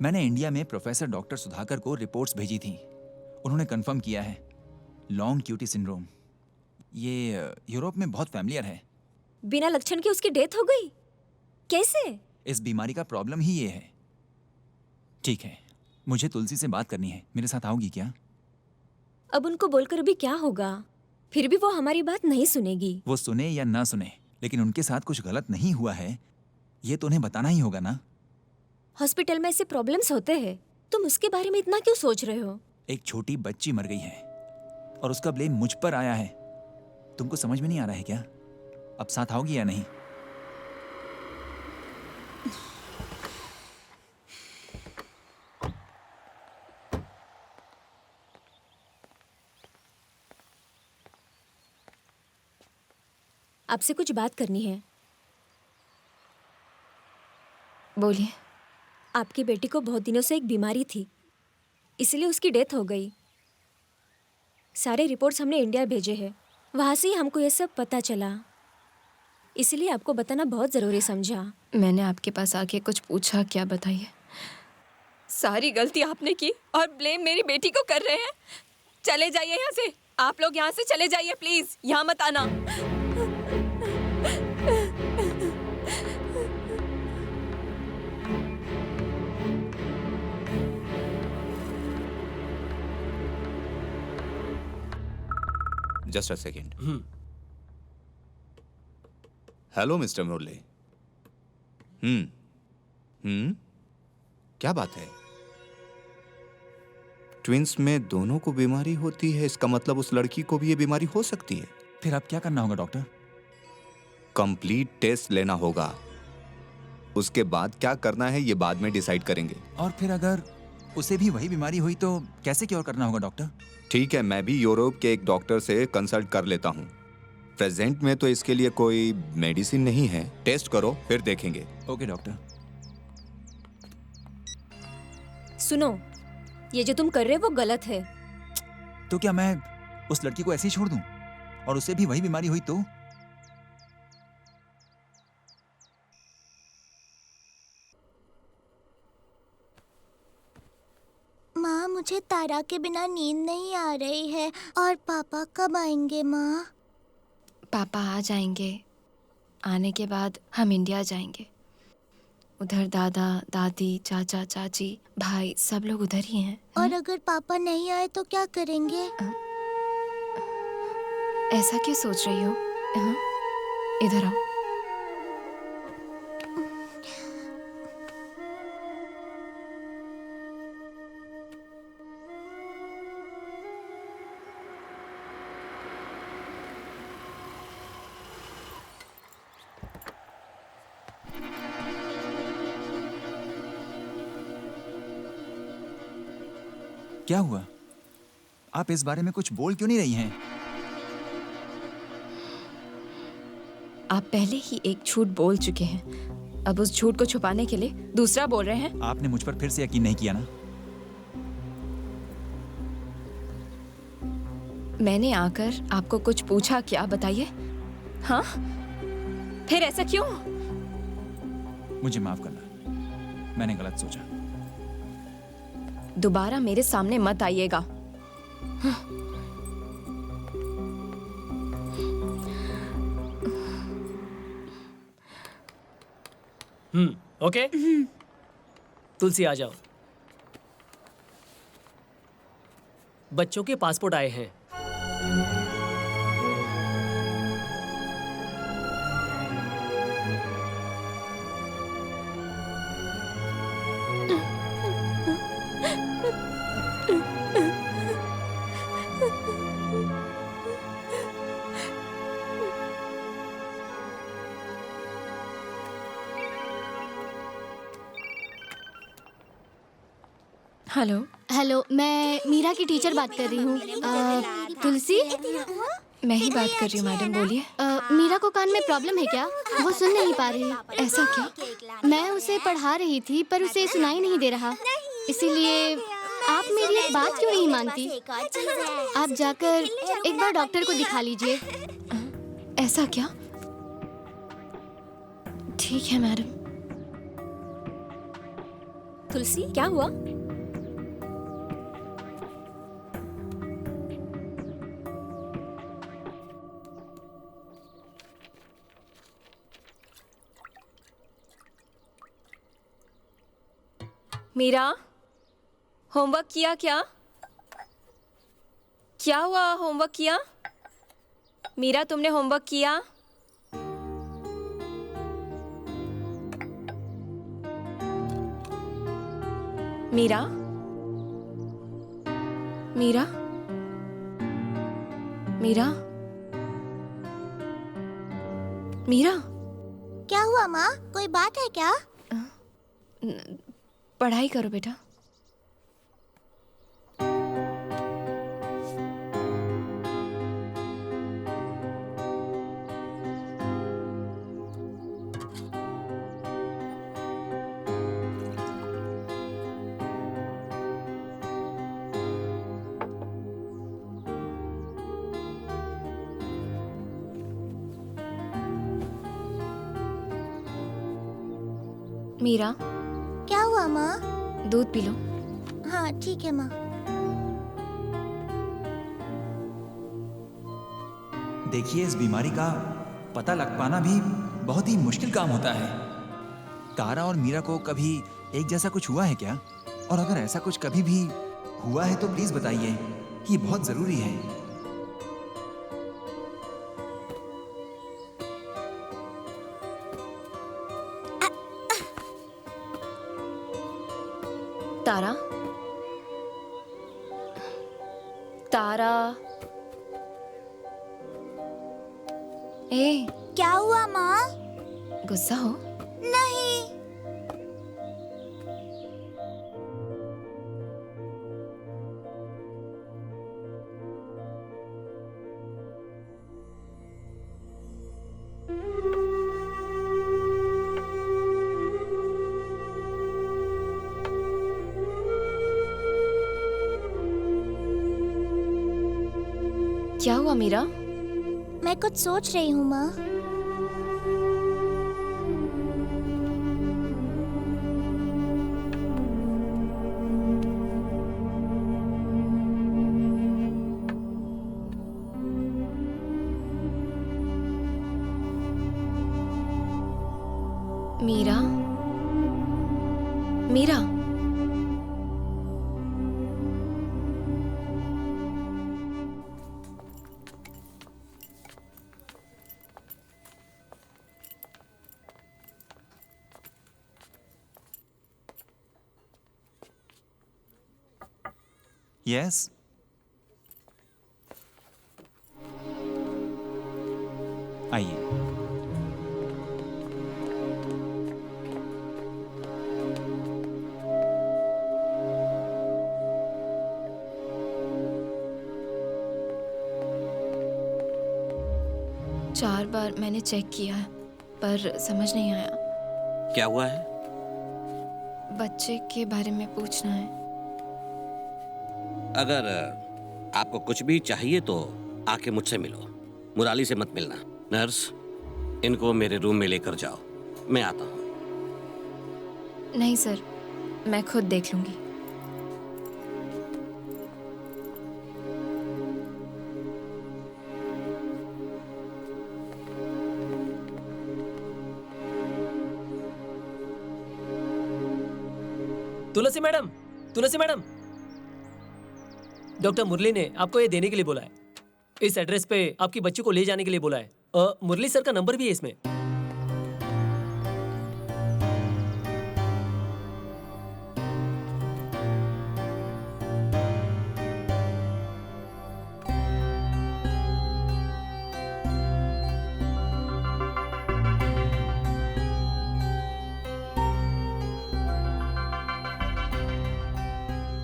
L: मैंने इंडिया में प्रोफेसर डॉक्टर सुधाकर को रिपोर्ट्स भेजी थी। उन्होंने कंफर्म किया है, लॉन्ग क्यूटी सिंड्रोम। ये यूरोप में बहुत फैमिलियर है।
J: बिना लक्षण के उसकी डेथ हो गई? कैसे?
L: इस बीमारी का प्रॉब्लम ही ये है। ठीक है, मुझे तुलसी से बात करनी है, मेरे साथ आओगी क्या?
J: अब उनको बोलकर भी क्या होगा? फिर भी वो हमारी बात नहीं सुनेगी।
L: वो सुने या ना सुने, लेकिन उनके साथ कुछ गलत नहीं हुआ है, ये तो उन्हें बताना ही होगा ना।
J: हॉस्पिटल में ऐसे प्रॉब्लम्स होते हैं, तुम उसके बारे में इतना क्यों सोच रहे हो?
L: एक छोटी बच्ची मर गई है और उसका ब्लेम मुझ पर आया है। तुमको समझ में नहीं आ रहा है क्या? अब साथ आओगी या नहीं?
J: आपसे कुछ बात करनी है।
B: बोलिए।
J: आपकी बेटी को बहुत दिनों से एक बीमारी थी, इसलिए उसकी डेथ हो गई। सारे रिपोर्ट्स हमने इंडिया भेजे हैं, वहाँ से ही हमको ये सब पता चला, इसलिए आपको बताना बहुत ज़रूरी समझा।
B: मैंने आपके पास आके कुछ पूछा क्या? बताइए।
M: सारी गलती आपने की और ब्लेम मेरी बेटी को कर रहे हैं। चले जाइए यहाँ से, आप लोग यहाँ से चले जाइए प्लीज, यहाँ मत आना।
A: Just a second. Hello mister Murli. क्या बात है? ट्विंस में दोनों को बीमारी होती है, इसका मतलब उस लड़की को भी ये बीमारी हो सकती है।
L: फिर अब क्या करना होगा डॉक्टर?
A: कंप्लीट टेस्ट लेना होगा, उसके बाद क्या करना है ये बाद में डिसाइड करेंगे।
L: और फिर अगर उसे भी वही बीमारी हुई तो कैसे क्योर करना होगा डॉक्टर?
A: ठीक है, मैं भी यूरोप के एक डॉक्टर से कंसल्ट कर लेता हूँ। प्रेजेंट में तो इसके लिए कोई मेडिसिन नहीं है, टेस्ट करो फिर देखेंगे।
L: Okay doctor.
J: सुनो, ये जो तुम कर रहे हो वो गलत है।
L: तो क्या मैं उस लड़की को ऐसे ही छोड़ दूं और उसे भी वही बीमारी हुई तो?
C: माँ, मुझे तारा के बिना नींद नहीं आ रही है। और पापा कब आएंगे माँ?
B: पापा आ जाएंगे, आने के बाद हम इंडिया जाएंगे। उधर दादा दादी चाचा चाची भाई सब लोग उधर ही हैं।
C: और अगर पापा नहीं आए तो क्या करेंगे?
B: ऐसा क्यों सोच रही हो? इधर आओ।
L: क्या हुआ? आप इस बारे में कुछ बोल क्यों नहीं रही हैं?
B: आप पहले ही एक झूठ बोल चुके हैं, अब उस झूठ को छुपाने के लिए दूसरा बोल रहे हैं।
L: आपने मुझ पर फिर से यकीन नहीं किया ना?
B: मैंने आकर आपको कुछ पूछा क्या? बताइए। हाँ, फिर ऐसा क्यों?
L: मुझे माफ करना, मैंने गलत सोचा।
B: दोबारा मेरे सामने मत आइएगा।
E: ओके। तुलसी आ जाओ। बच्चों के पासपोर्ट आए हैं।
B: हेलो।
N: हेलो, मैं मीरा की टीचर बात कर रही हूँ। तुलसी?
B: मैं ही बात कर रही हूँ मैडम, बोलिए।
N: मीरा को कान में प्रॉब्लम है क्या? वो सुन नहीं पा रही।
B: ऐसा क्या?
N: मैं उसे पढ़ा रही थी पर उसे सुनाई नहीं दे रहा, इसीलिए आप मेरी एक बात क्यों नहीं मानती?
C: एक और चीज है।
N: आप जाकर एक बार डॉक्टर को दिखा लीजिए।
B: ऐसा क्या? ठीक है मैडम।
J: तुलसी, क्या हुआ?
M: मीरा, होमवर्क किया क्या? क्या हुआ, होमवर्क किया? मीरा, तुमने होमवर्क किया? मीरा, मीरा, मीरा, मीरा,
C: क्या हुआ माँ? कोई बात है क्या?
B: पढ़ाई करो बेटा। मीरा,
C: क्या हुआ माँ?
B: दूध पी लो।
C: हाँ ठीक है माँ।
L: देखिए, इस बीमारी का पता लग पाना भी बहुत ही मुश्किल काम होता है। तारा और मीरा को कभी एक जैसा कुछ हुआ है क्या? और अगर ऐसा कुछ कभी भी हुआ है तो प्लीज बताइए, ये बहुत जरूरी है।
B: तारा, तारा, ए,
C: क्या हुआ माँ?
B: गुस्सा हो?
C: नहीं।
B: क्या हुआ मीरा?
C: मैं कुछ सोच रही हूँ माँ।
B: मीरा, मीरा,
L: यस। आइए।
B: चार बार मैंने चेक किया है पर समझ नहीं आया।
D: क्या हुआ है?
B: बच्चे के बारे में पूछना है।
D: अगर आपको कुछ भी चाहिए तो आके मुझसे मिलो, मुराली से मत मिलना। नर्स, इनको मेरे रूम में लेकर जाओ, मैं आता हूँ।
B: नहीं सर, मैं खुद देख लूंगी।
E: तुलसी मैडम, तुलसी मैडम, डॉक्टर मुरली ने आपको ये देने के लिए बोला है। इस एड्रेस पे आपकी बच्ची को ले जाने के लिए बोला है। मुरली सर का नंबर भी है इसमें।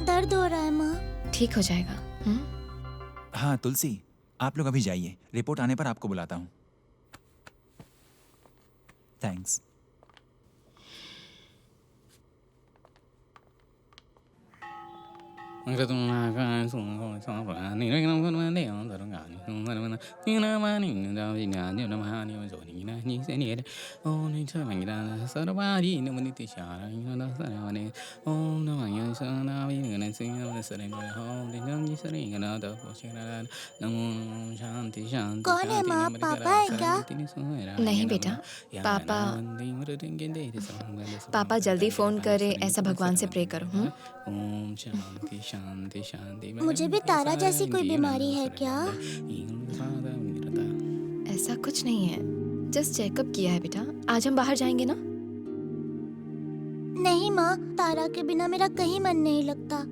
C: दर्द हो रहा है माँ।
B: ठीक हो जाएगा।
L: हाँ तुलसी, आप लोग अभी जाइए, रिपोर्ट आने पर आपको बुलाता हूँ। थैंक्स।
C: कौन है माँ? पापा है क्या?
B: नहीं बेटा, पापा जल्दी फोन करे ऐसा भगवान से प्रे करो।
H: ओम शांति शांति शांति।
C: मुझे भी तारा जैसी कोई बीमारी है क्या?
B: ऐसा कुछ नहीं है, जस्ट चेकअप किया है बेटा। आज हम बाहर जाएंगे ना?
C: नहीं माँ, तारा के बिना मेरा कहीं मन नहीं लगता।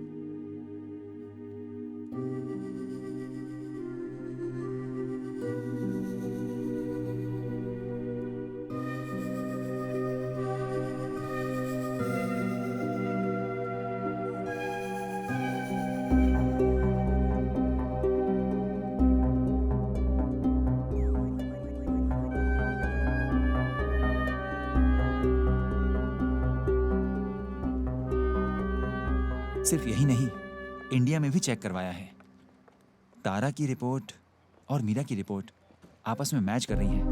L: सिर्फ यही नहीं, इंडिया में भी चेक करवाया है। तारा की रिपोर्ट और मीरा की रिपोर्ट आपस में मैच कर रही हैं।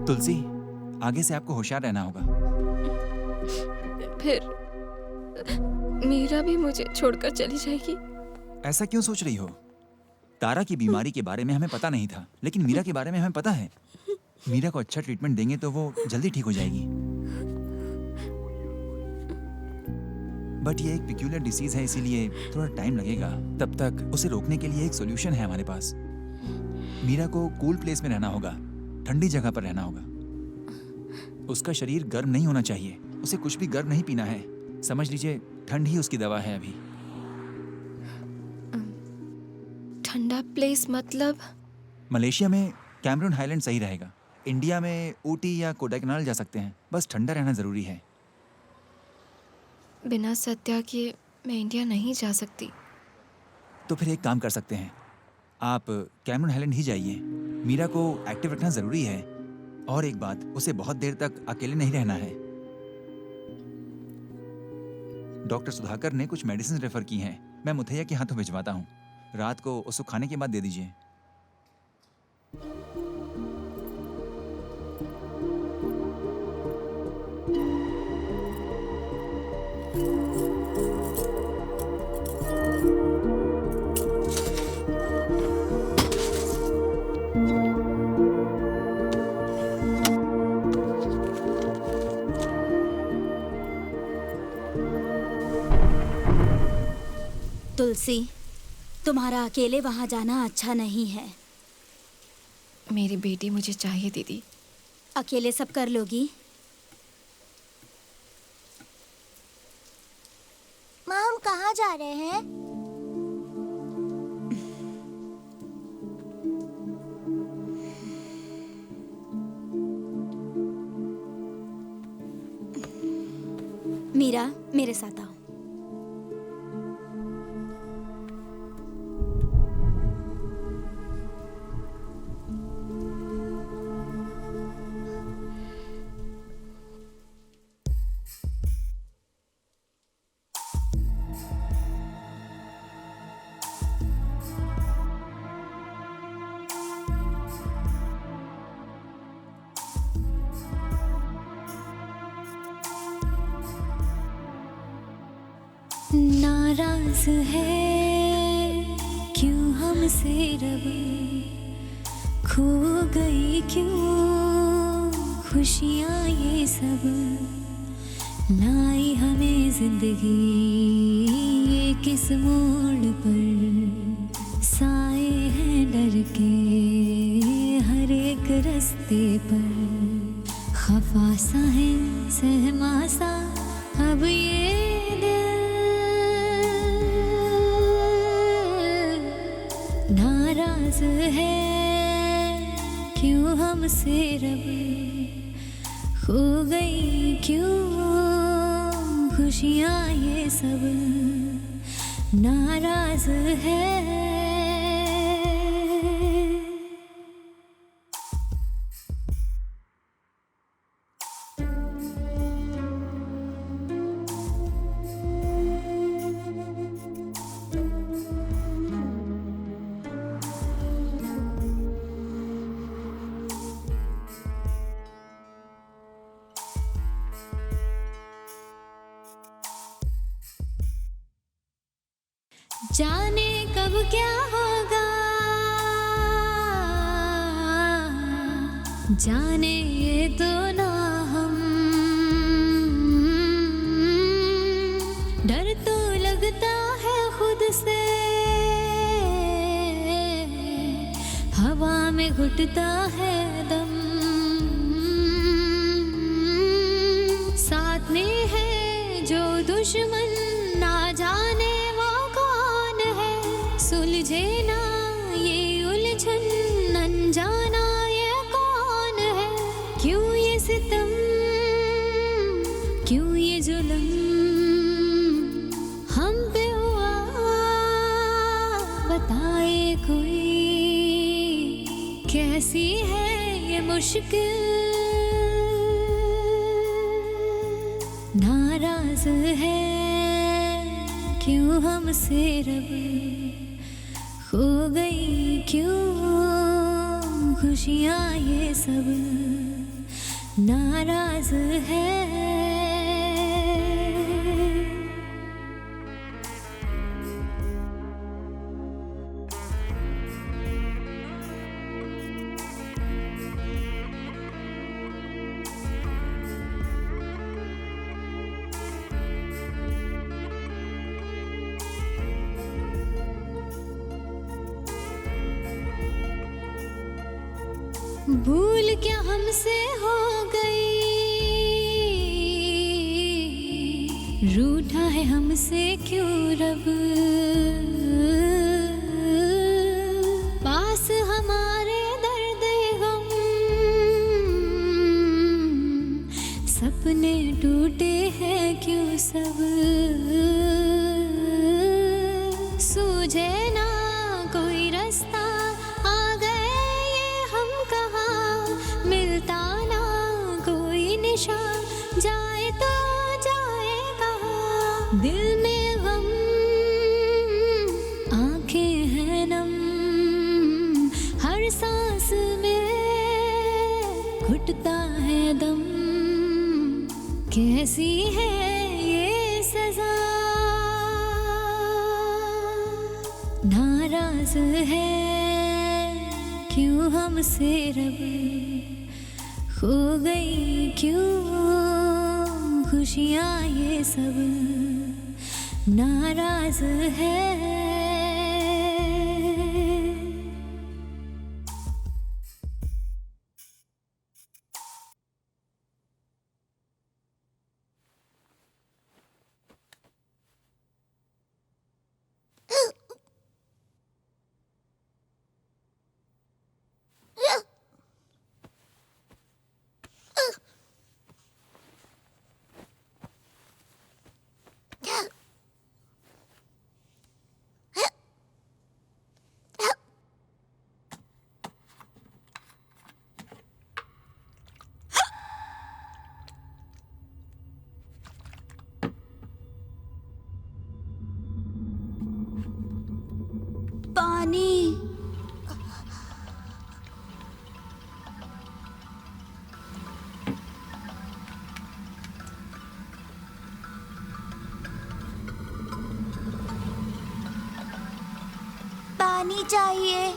L: तुलसी, आगे से आपको होशियार रहना होगा।
B: फिर मीरा भी मुझे छोड़कर चली जाएगी।
L: ऐसा क्यों सोच रही हो? तारा की बीमारी के बारे में हमें पता नहीं था, लेकिन मीरा के बारे में हमें पता है। मीरा को अच्छा ट्रीटमेंट देंगे तो वो जल्दी ठीक हो जाएगी। बट ये एक पिक्यूलियर डिसीज है, इसीलिए थोड़ा टाइम लगेगा। तब तक उसे रोकने के लिए एक सॉल्यूशन है हमारे पास। मीरा को कूल प्लेस में रहना होगा, ठंडी जगह पर रहना होगा। उसका शरीर गर्म नहीं होना चाहिए, उसे कुछ भी गर्म नहीं पीना है। समझ लीजिए, ठंड ही उसकी दवा है अभी।
B: ठंडा प्लेस मतलब?
L: मलेशिया में कैमरून हाईलैंड सही रहेगा। इंडिया में ऊटी या कोडाईकनाल जा सकते हैं। बस ठंडा रहना जरूरी है।
B: बिना सत्या के मैं इंडिया नहीं जा सकती।
L: तो फिर एक काम कर सकते हैं, आप कैमरून हाईलैंड ही जाइए। मीरा को एक्टिव रखना जरूरी है। और एक बात, उसे बहुत देर तक अकेले नहीं रहना है। डॉक्टर सुधाकर ने कुछ मेडिसिन रेफर की हैं। मैं मुथैया के हाथों भिजवाता हूँ। रात को उसको खाने के बाद दे दीजिए।
G: तुलसी, तुम्हारा अकेले वहां जाना अच्छा नहीं है।
B: मेरी बेटी मुझे चाहिए दीदी।
G: अकेले सब कर लोगी?
C: माँ, हम कहाँ जा रहे हैं?
G: मीरा, मेरे साथ आओ।
I: नाराज है क्यों हमसे रब, खो गई क्यों खुशियाँ ये सब, लाई हमें जिंदगी ये किस मोड़ पर, साए हैं डर के हर एक रास्ते पर, खफा सा है सहमा सा अब ये नाराज है क्यों हमसे रब, खो गई क्यों खुशियाँ ये सब, नाराज है। जाने कब क्या होगा, जाने ये तो ना हम। डर तो लगता है खुद से, हवा में घुटता है दम। साथ में है जो दुश्मन, ना जाने वो कौन है। सुलझे ना ये उलझन, अनजाना ये कौन है। क्यों ये सितम, क्यों ये जुल्म हम पे हुआ, बताए कोई कैसी है ये मुश्किल। नाराज है क्यों हमसे रब, खो गई क्यों खुशियाँ ये सब। नाराज है भूल क्या हमसे हो गई, रूठा है हमसे क्यों रब। पास हमारे दर्द गम, सपने टूटे हैं क्यों सब। सूझे ना कोई रास्ता, आ गए ये हम कहाँ। मिलता ना कोई निशान, जाए तो जाए कहाँ। दिल में गम, आंखें हैं नम, हर सांस में घुटता है दम। कैसी है ये सजा, नाराज है क्यों हमसे रब, खो गई क्यों खुशियाँ ये सब। नाराज है
G: पानी।
C: पानी चाहिए।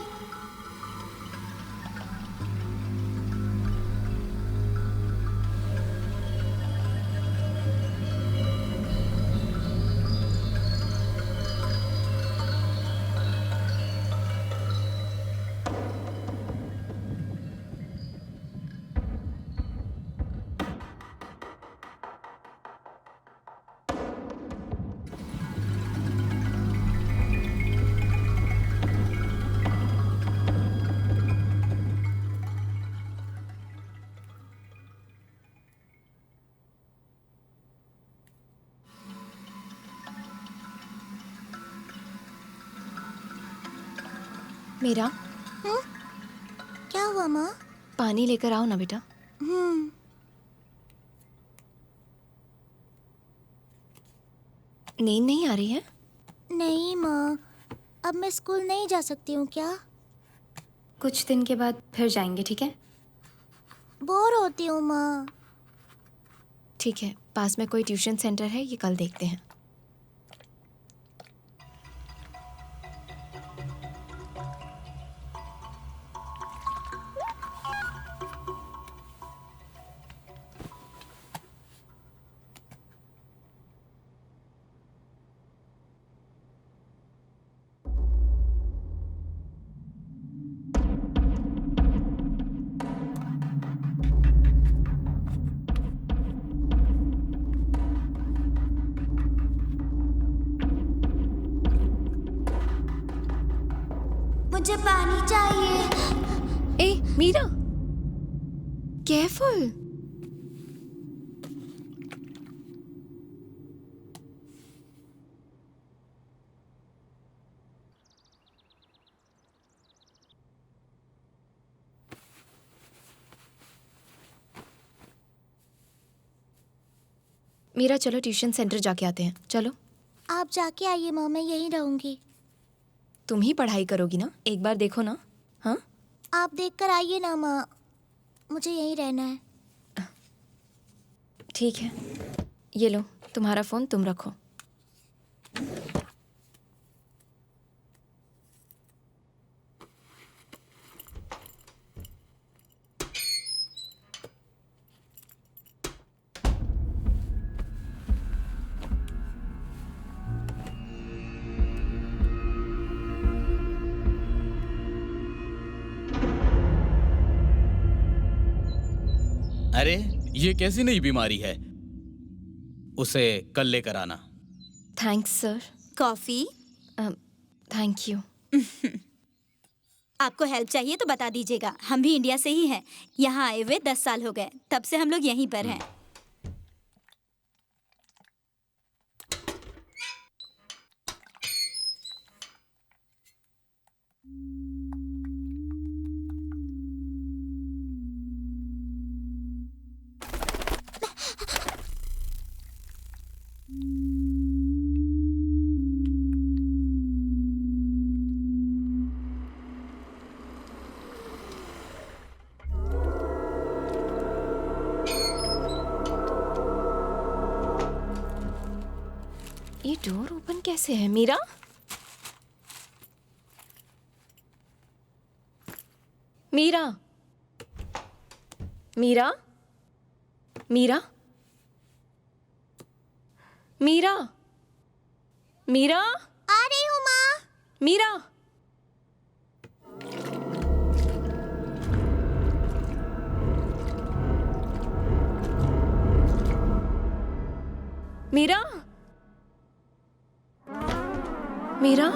B: मेरा
C: क्या हुआ माँ?
B: पानी लेकर आओ ना बेटा। नींद नहीं आ रही है?
C: नहीं माँ, अब मैं स्कूल नहीं जा सकती हूँ क्या?
B: कुछ दिन के बाद फिर जाएंगे, ठीक है?
C: बोर होती हूँ माँ।
B: ठीक है, पास में कोई ट्यूशन सेंटर है, ये कल देखते हैं।
C: मुझे पानी चाहिए।
B: ए मीरा, केयरफुल। मीरा चलो ट्यूशन सेंटर जाके आते हैं, चलो।
C: आप जाके आइए माँ, मैं यहीं रहूंगी।
B: तुम ही पढ़ाई करोगी ना, एक बार देखो ना। हाँ
C: आप देख कर आइए ना माँ, मुझे यहीं रहना है।
B: ठीक है, ये लो तुम्हारा फ़ोन, तुम रखो।
H: अरे ये कैसी नई बीमारी है? उसे कल लेकर आना।
B: Thanks sir.
G: Coffee?
B: Thank you.
G: आपको हेल्प चाहिए तो बता दीजिएगा, हम भी इंडिया से ही हैं। यहाँ आए हुए 10 साल हो गए, तब से हम लोग यहीं पर हैं।
B: ये डोर ओपन कैसे है? मीरा, मीरा, मीरा, मीरा, मीरा, मीरा,
C: आ रही हूँ माँ।
B: मीरा, मीरा, मीरा,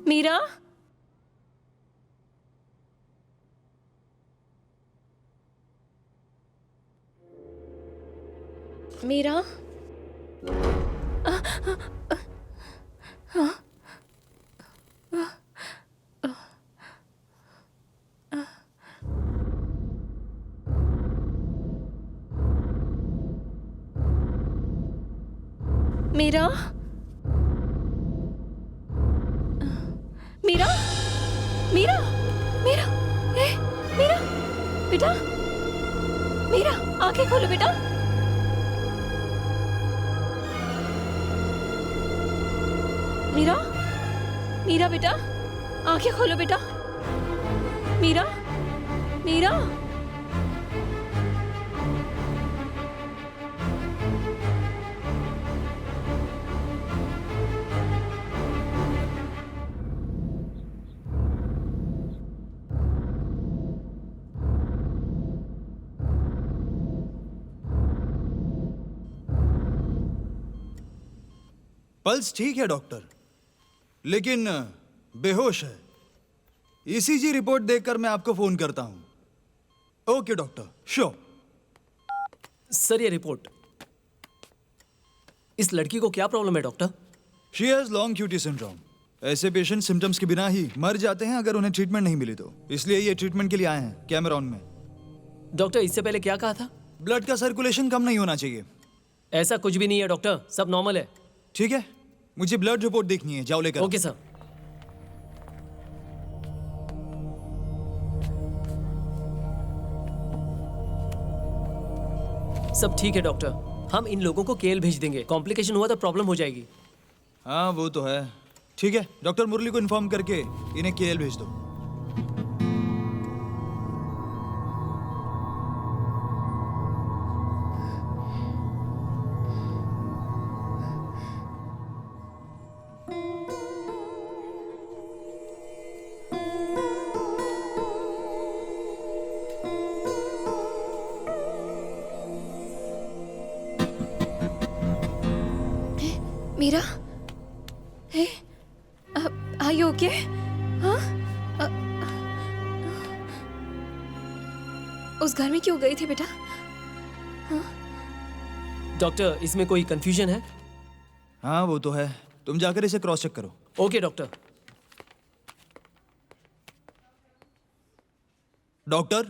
B: मीरा, मीरा, मीरा, मीरा, मीरा, मीरा, ए, मीरा, बेटा, मीरा, आंखें खोलो बेटा। मीरा, मीरा बेटा, आंखें खोलो बेटा। मीरा, मीरा,
F: पल्स ठीक है डॉक्टर, लेकिन बेहोश है। ईसीजी रिपोर्ट देखकर मैं आपको फोन करता हूं। Okay doctor, sure.
E: सर ये रिपोर्ट, इस लड़की को क्या प्रॉब्लम है doctor?
F: She has long QT syndrome. ऐसे पेशेंट सिम्टम्स के बिना ही मर जाते हैं अगर उन्हें ट्रीटमेंट नहीं मिली तो। इसलिए ये ट्रीटमेंट के लिए आए हैं कैमरॉन में।
E: डॉक्टर इससे पहले क्या कहा था?
F: ब्लड का सर्कुलेशन कम नहीं होना चाहिए।
E: ऐसा कुछ भी नहीं है डॉक्टर, सब नॉर्मल है।
F: ठीक है, मुझे ब्लड रिपोर्ट देखनी है, जाओ लेकर।
E: Okay sir. सब ठीक है डॉक्टर, हम इन लोगों को केएल भेज देंगे। कॉम्प्लिकेशन हुआ तो प्रॉब्लम हो जाएगी।
F: हाँ वो तो है। ठीक है, डॉक्टर मुरली को इन्फॉर्म करके इन्हें केएल भेज दो।
B: हे, आर यू ओके? हाँ? उस घर में क्यों गई थी बेटा?
E: डॉक्टर, इसमें कोई कंफ्यूजन है?
F: हाँ वो तो है, तुम जाकर इसे क्रॉस चेक करो।
E: Okay doctor.
F: डॉक्टर,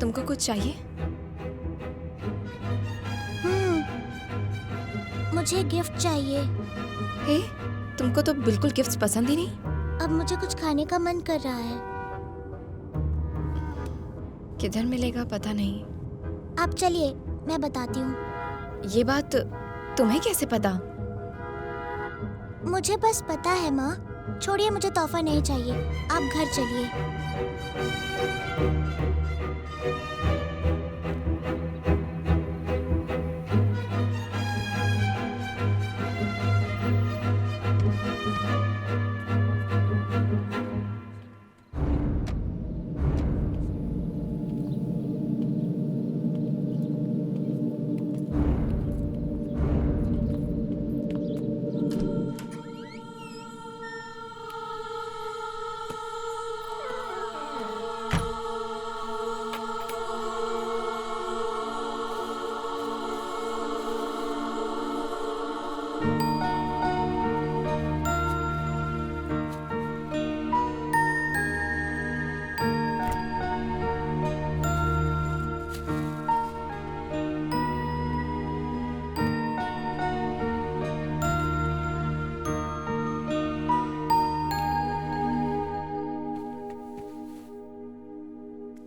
B: तुमको कुछ चाहिए?
C: मुझे गिफ्ट चाहिए।
B: हे, तुमको तो बिल्कुल गिफ्ट्स पसंद ही नहीं।
C: अब मुझे कुछ खाने का मन कर रहा है।
B: किधर मिलेगा पता नहीं।
C: आप चलिए, मैं बताती हूँ।
B: ये बात तुम्हें कैसे पता?
C: मुझे बस पता है माँ। छोड़िए, मुझे तोहफा नहीं चाहिए, आप घर चलिए।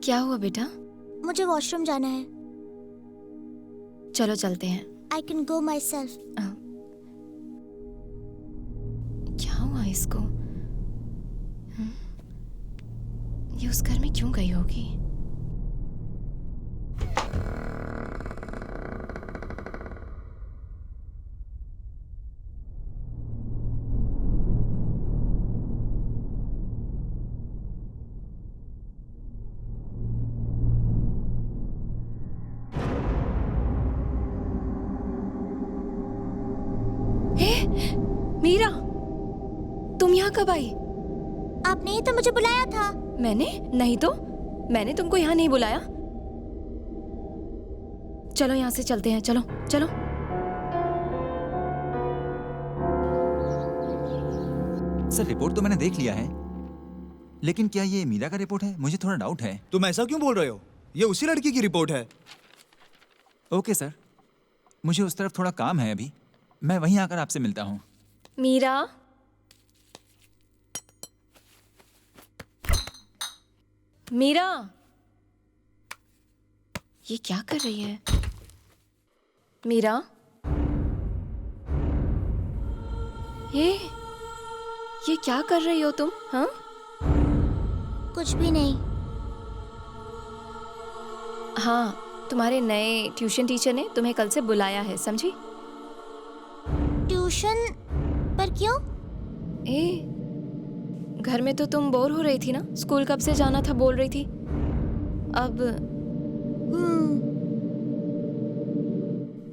B: क्या हुआ बेटा?
C: मुझे वॉशरूम जाना है।
B: चलो चलते हैं।
C: I can go my self.
B: क्या हुआ इसको? ये उस घर में क्यों गई होगी? मीरा, तुम यहाँ कब आई?
C: आपने ही तो मुझे बुलाया था।
B: मैंने? नहीं तो, मैंने तुमको यहाँ नहीं बुलाया। चलो यहाँ से चलते हैं, चलो चलो।
L: सर, रिपोर्ट तो मैंने देख लिया है, लेकिन क्या ये मीरा का रिपोर्ट है? मुझे थोड़ा डाउट है।
F: तुम ऐसा क्यों बोल रहे हो? ये उसी लड़की की रिपोर्ट है।
L: ओके सर, मुझे उस तरफ थोड़ा काम है अभी, मैं वहीं आकर आपसे मिलता हूँ।
B: मीरा, मीरा, ये क्या कर रही है? मीरा, ये क्या कर रही हो तुम? हाँ?
C: कुछ भी नहीं।
B: हाँ, तुम्हारे नए ट्यूशन टीचर ने तुम्हें कल से बुलाया है, समझी?
C: ट्यूशन पर क्यों?
B: घर में तो तुम बोर हो रही थी ना, स्कूल कब से जाना था बोल रही थी। अब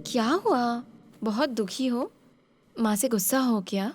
B: क्या हुआ? बहुत दुखी हो? माँ से गुस्सा हो क्या?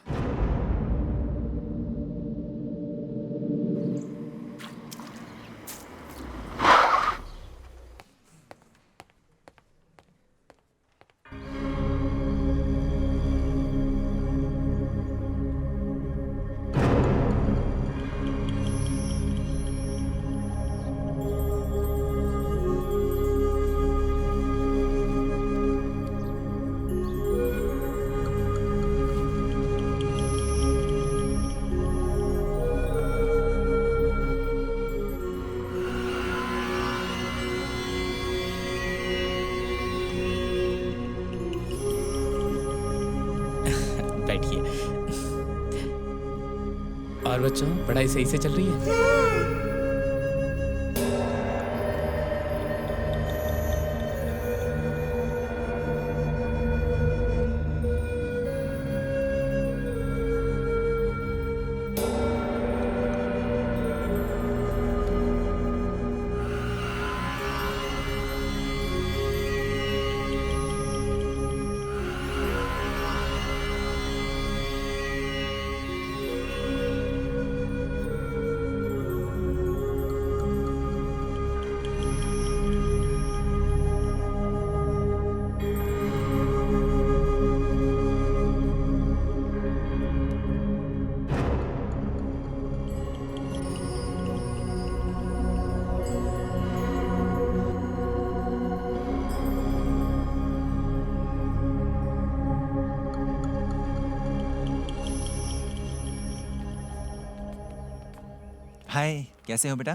H: बैठिए। और बच्चों, पढ़ाई सही से चल रही है?
L: हाय, कैसे हो बेटा?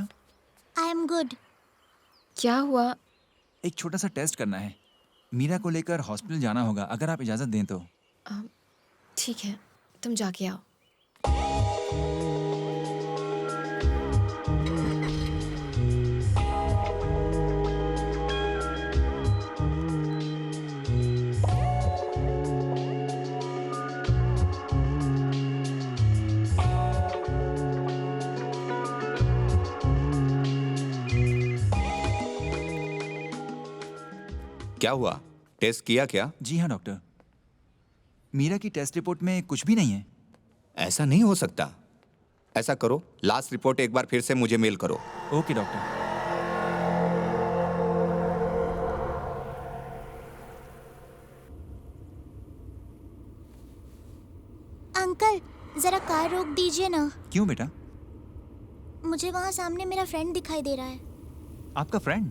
C: I am good.
B: क्या हुआ?
L: एक छोटा सा टेस्ट करना है। मीरा को लेकर हॉस्पिटल जाना होगा, अगर आप इजाज़त दें तो।
B: ठीक है, तुम जाके आओ।
A: क्या हुआ? टेस्ट किया क्या?
L: जी हाँ डॉक्टर, मीरा की टेस्ट रिपोर्ट में कुछ भी नहीं है।
A: ऐसा नहीं हो सकता। ऐसा करो, लास्ट रिपोर्ट एक बार फिर से मुझे मेल करो।
L: Okay doctor.
C: अंकल, जरा कार रोक दीजिए ना।
L: क्यों बेटा?
C: मुझे वहाँ सामने मेरा फ्रेंड दिखाई दे रहा है।
L: आपका फ्रेंड?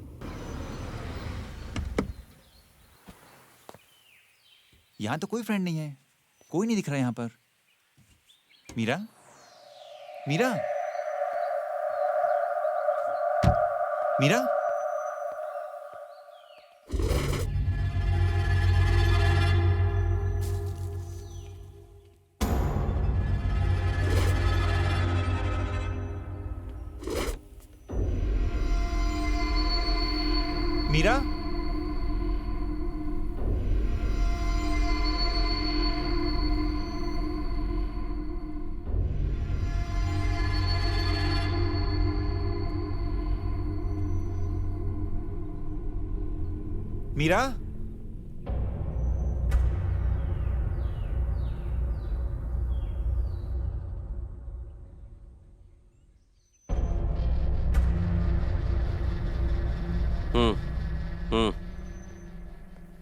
L: यहाँ तो कोई फ्रेंड नहीं है, कोई नहीं दिख रहा यहाँ पर। मीरा, मीरा, मीरा, मीरा, मीरा,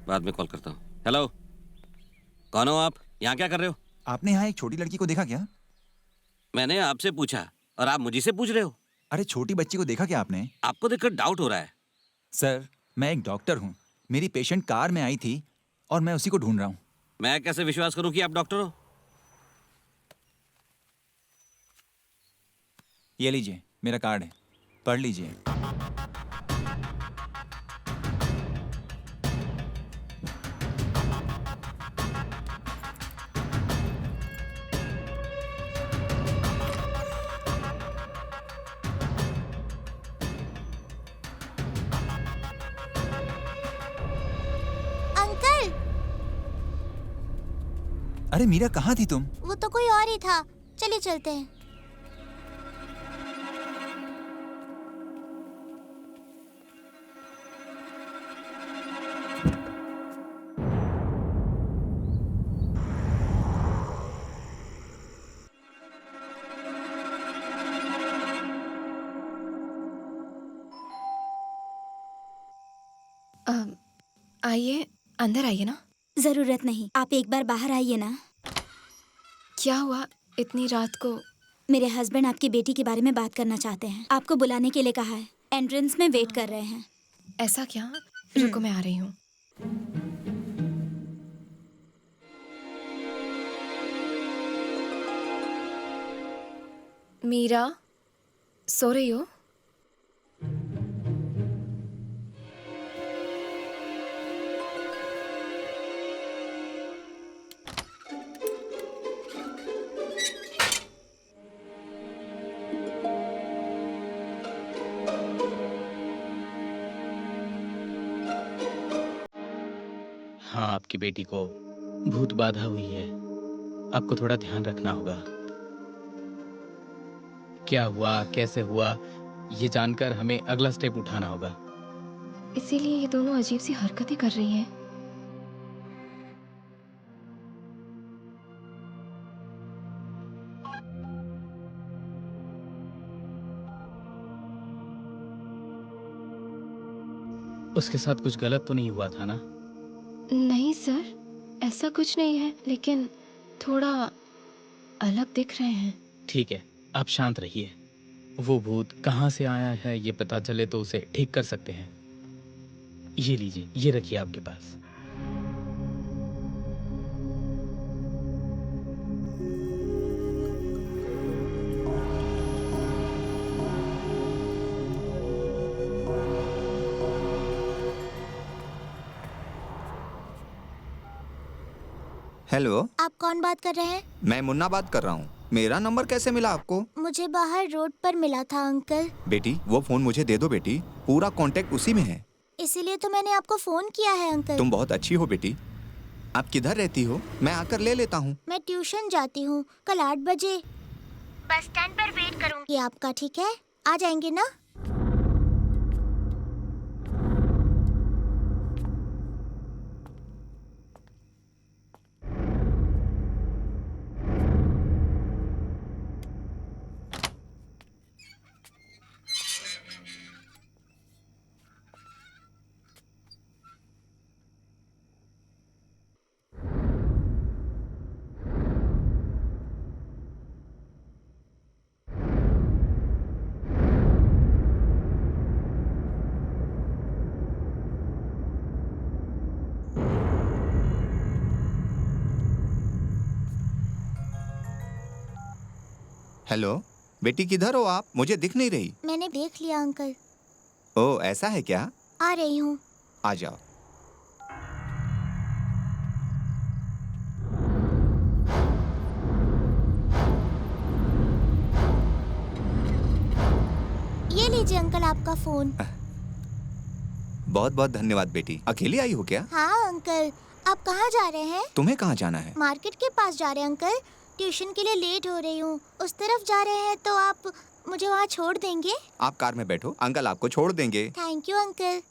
D: बाद में कॉल करता हूँ। हेलो, कौन हो आप? यहाँ क्या कर रहे हो?
L: आपने यहाँ एक छोटी लड़की को देखा क्या?
D: मैंने आपसे पूछा और आप मुझे से पूछ रहे हो?
L: अरे छोटी बच्ची को देखा क्या आपने?
D: आपको देखकर डाउट हो रहा है।
L: सर, मैं एक डॉक्टर हूँ। मेरी पेशेंट कार में आई थी और मैं उसी को ढूंढ रहा हूँ।
D: मैं कैसे विश्वास करूँ कि आप डॉक्टर हो?
L: ये लीजिए, मेरा कार्ड है, पढ़ लीजिए।
C: अंकल,
L: अरे मीरा, कहाँ थी तुम?
C: वो तो कोई और ही था। चलिए चलते हैं।
B: आइए, अंदर आइए ना।
G: जरूरत नहीं, आप एक बार बाहर आइए ना।
B: क्या हुआ इतनी रात को?
G: मेरे हस्बैंड आपकी बेटी के बारे में बात करना चाहते हैं। आपको बुलाने के लिए कहा है। एंट्रेंस में वेट कर रहे हैं।
B: ऐसा क्या? रुको, मैं आ रही हूँ। मीरा, सो रही हो?
H: हाँ, आपकी बेटी को भूत बाधा हुई है। आपको थोड़ा ध्यान रखना होगा। क्या हुआ, कैसे हुआ, ये जानकर हमें अगला स्टेप उठाना होगा।
B: इसीलिए ये दोनों अजीब सी हरकतें कर रही हैं।
H: उसके साथ कुछ गलत तो नहीं हुआ था ना?
B: नहीं सर, ऐसा कुछ नहीं है, लेकिन थोड़ा अलग दिख रहे हैं।
H: ठीक है, आप शांत रहिए। वो भूत कहाँ से आया है ये पता चले तो उसे ठीक कर सकते हैं। ये लीजिए, ये रखिए आपके पास।
A: हेलो,
C: आप कौन बात कर रहे हैं?
A: मैं मुन्ना बात कर रहा हूँ। मेरा नंबर कैसे मिला आपको?
C: मुझे बाहर रोड पर मिला था अंकल।
A: बेटी, वो फोन मुझे दे दो बेटी, पूरा कांटेक्ट उसी में है।
C: इसीलिए तो मैंने आपको फोन किया है अंकल।
A: तुम बहुत अच्छी हो बेटी। आप किधर रहती हो? मैं आकर ले लेता हूँ।
C: मैं ट्यूशन जाती हूँ। कल 8 बजे बस स्टैंड पर वेट करूँगी आपका, ठीक है? आ जाएंगे ना?
A: हेलो बेटी, किधर हो आप? मुझे दिख नहीं रही।
C: मैंने देख लिया अंकल।
A: ओह, ऐसा है क्या?
C: आ रही हूँ।
A: आ जाओ।
C: ये लीजिए अंकल आपका फोन।
A: बहुत बहुत धन्यवाद बेटी। अकेली आई हो क्या?
C: हाँ अंकल। आप कहाँ जा रहे हैं?
A: तुम्हें कहाँ जाना है?
C: मार्केट के पास जा रहे हैं अंकल। ट्यूशन के लिए लेट हो रही हूँ। उस तरफ जा रहे हैं तो आप मुझे वहाँ छोड़ देंगे?
A: आप कार में बैठो, अंकल आपको छोड़ देंगे।
C: Thank you uncle.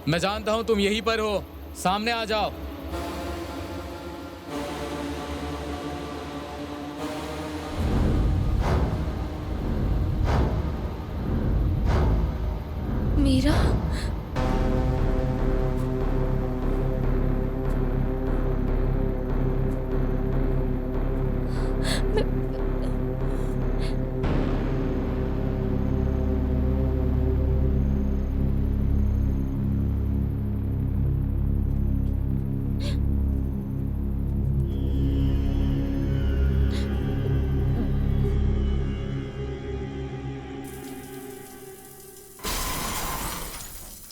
H: मैं जानता हूं तुम यहीं पर हो, सामने आ जाओ।
B: मीरा,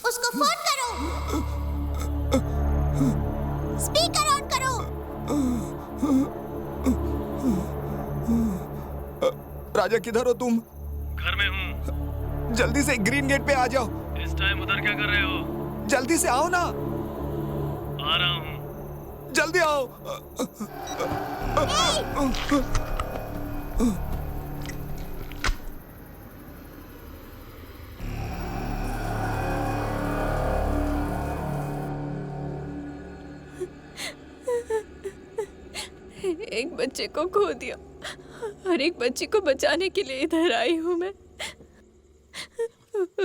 C: उसको फोन करो। स्पीकर ऑन करो।
A: राजा, किधर हो तुम?
E: घर में हूँ।
A: जल्दी से ग्रीन गेट पे आ जाओ।
E: इस टाइम उधर क्या कर रहे हो?
A: जल्दी से आओ ना।
E: आ रहा हूँ।
A: जल्दी आओ।
M: एक बच्चे को खो दिया और एक बच्ची को बचाने के लिए इधर आई हूँ मैं।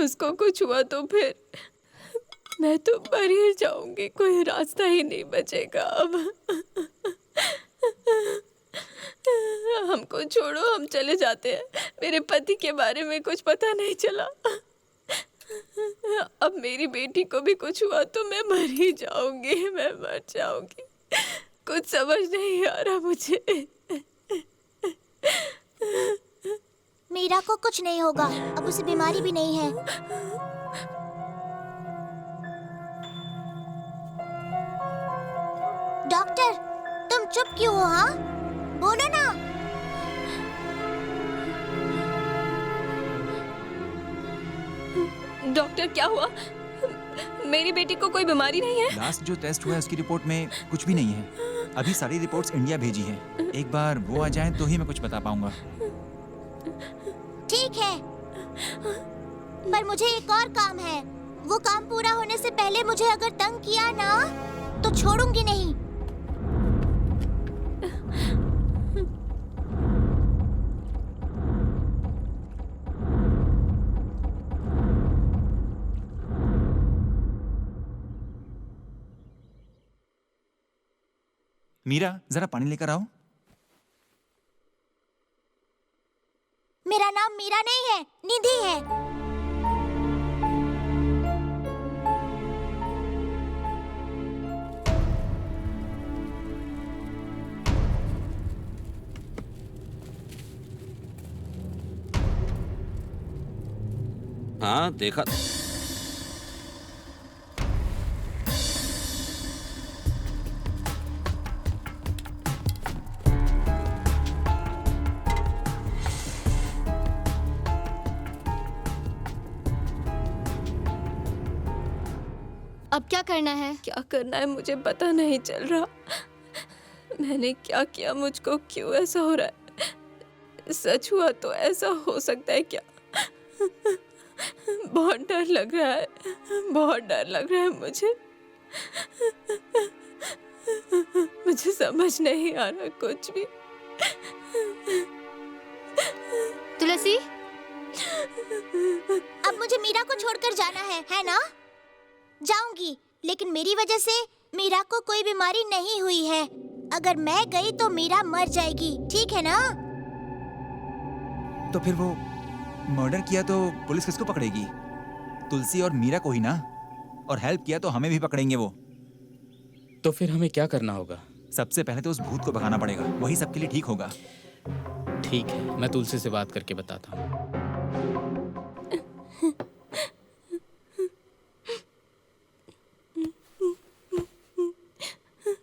M: उसको कुछ हुआ तो फिर मैं तो मर ही जाऊंगी, कोई रास्ता ही नहीं बचेगा अब। हमको छोड़ो, हम चले जाते हैं। मेरे पति के बारे में कुछ पता नहीं चला। अब मेरी बेटी को भी कुछ हुआ तो मैं मर ही जाऊंगी, मैं मर जाऊंगी। कुछ समझ नहीं आ रहा मुझे।
C: मीरा को कुछ नहीं होगा, अब उसे बीमारी भी नहीं है। डॉक्टर, तुम चुप क्यों हो? हाँ, बोलो ना।
M: डॉक्टर, क्या हुआ? मेरी बेटी को कोई बीमारी नहीं है?
L: लास्ट जो टेस्ट हुआ है उसकी रिपोर्ट में कुछ भी नहीं है। अभी सारी रिपोर्ट्स इंडिया भेजी है। एक बार वो आ जाए तो ही मैं कुछ बता पाऊंगा।
C: ठीक है, पर मुझे एक और काम है। वो काम पूरा होने से पहले मुझे अगर तंग किया ना तो छोड़ूंगी नहीं।
L: मीरा, जरा पानी लेकर आओ।
C: मेरा नाम मीरा नहीं है, निधि है।
D: हाँ देखा।
N: अब क्या करना है?
M: क्या करना है मुझे पता नहीं चल रहा। मैंने क्या किया, मुझको क्यों ऐसा हो रहा है? सच हुआ तो ऐसा हो सकता है क्या? बहुत डर लग रहा है, बहुत डर लग रहा है मुझे। मुझे समझ नहीं आ रहा कुछ भी।
N: तुलसी,
C: अब मुझे मीरा को छोड़कर जाना है ना? जाऊंगी, लेकिन मेरी वजह से मीरा को कोई बीमारी नहीं हुई है। अगर मैं गई तो मीरा मर जाएगी, ठीक है ना?
L: तो फिर वो मर्डर किया तो पुलिस किसको पकड़ेगी? तुलसी और मीरा को ही ना। और हेल्प किया तो हमें भी पकड़ेंगे वो।
H: तो फिर हमें क्या करना होगा?
L: सबसे पहले तो उस भूत को भगाना पड़ेगा, वही सबके लिए ठीक होगा।
H: ठीक है, मैं तुलसी से बात करके बताता हूँ।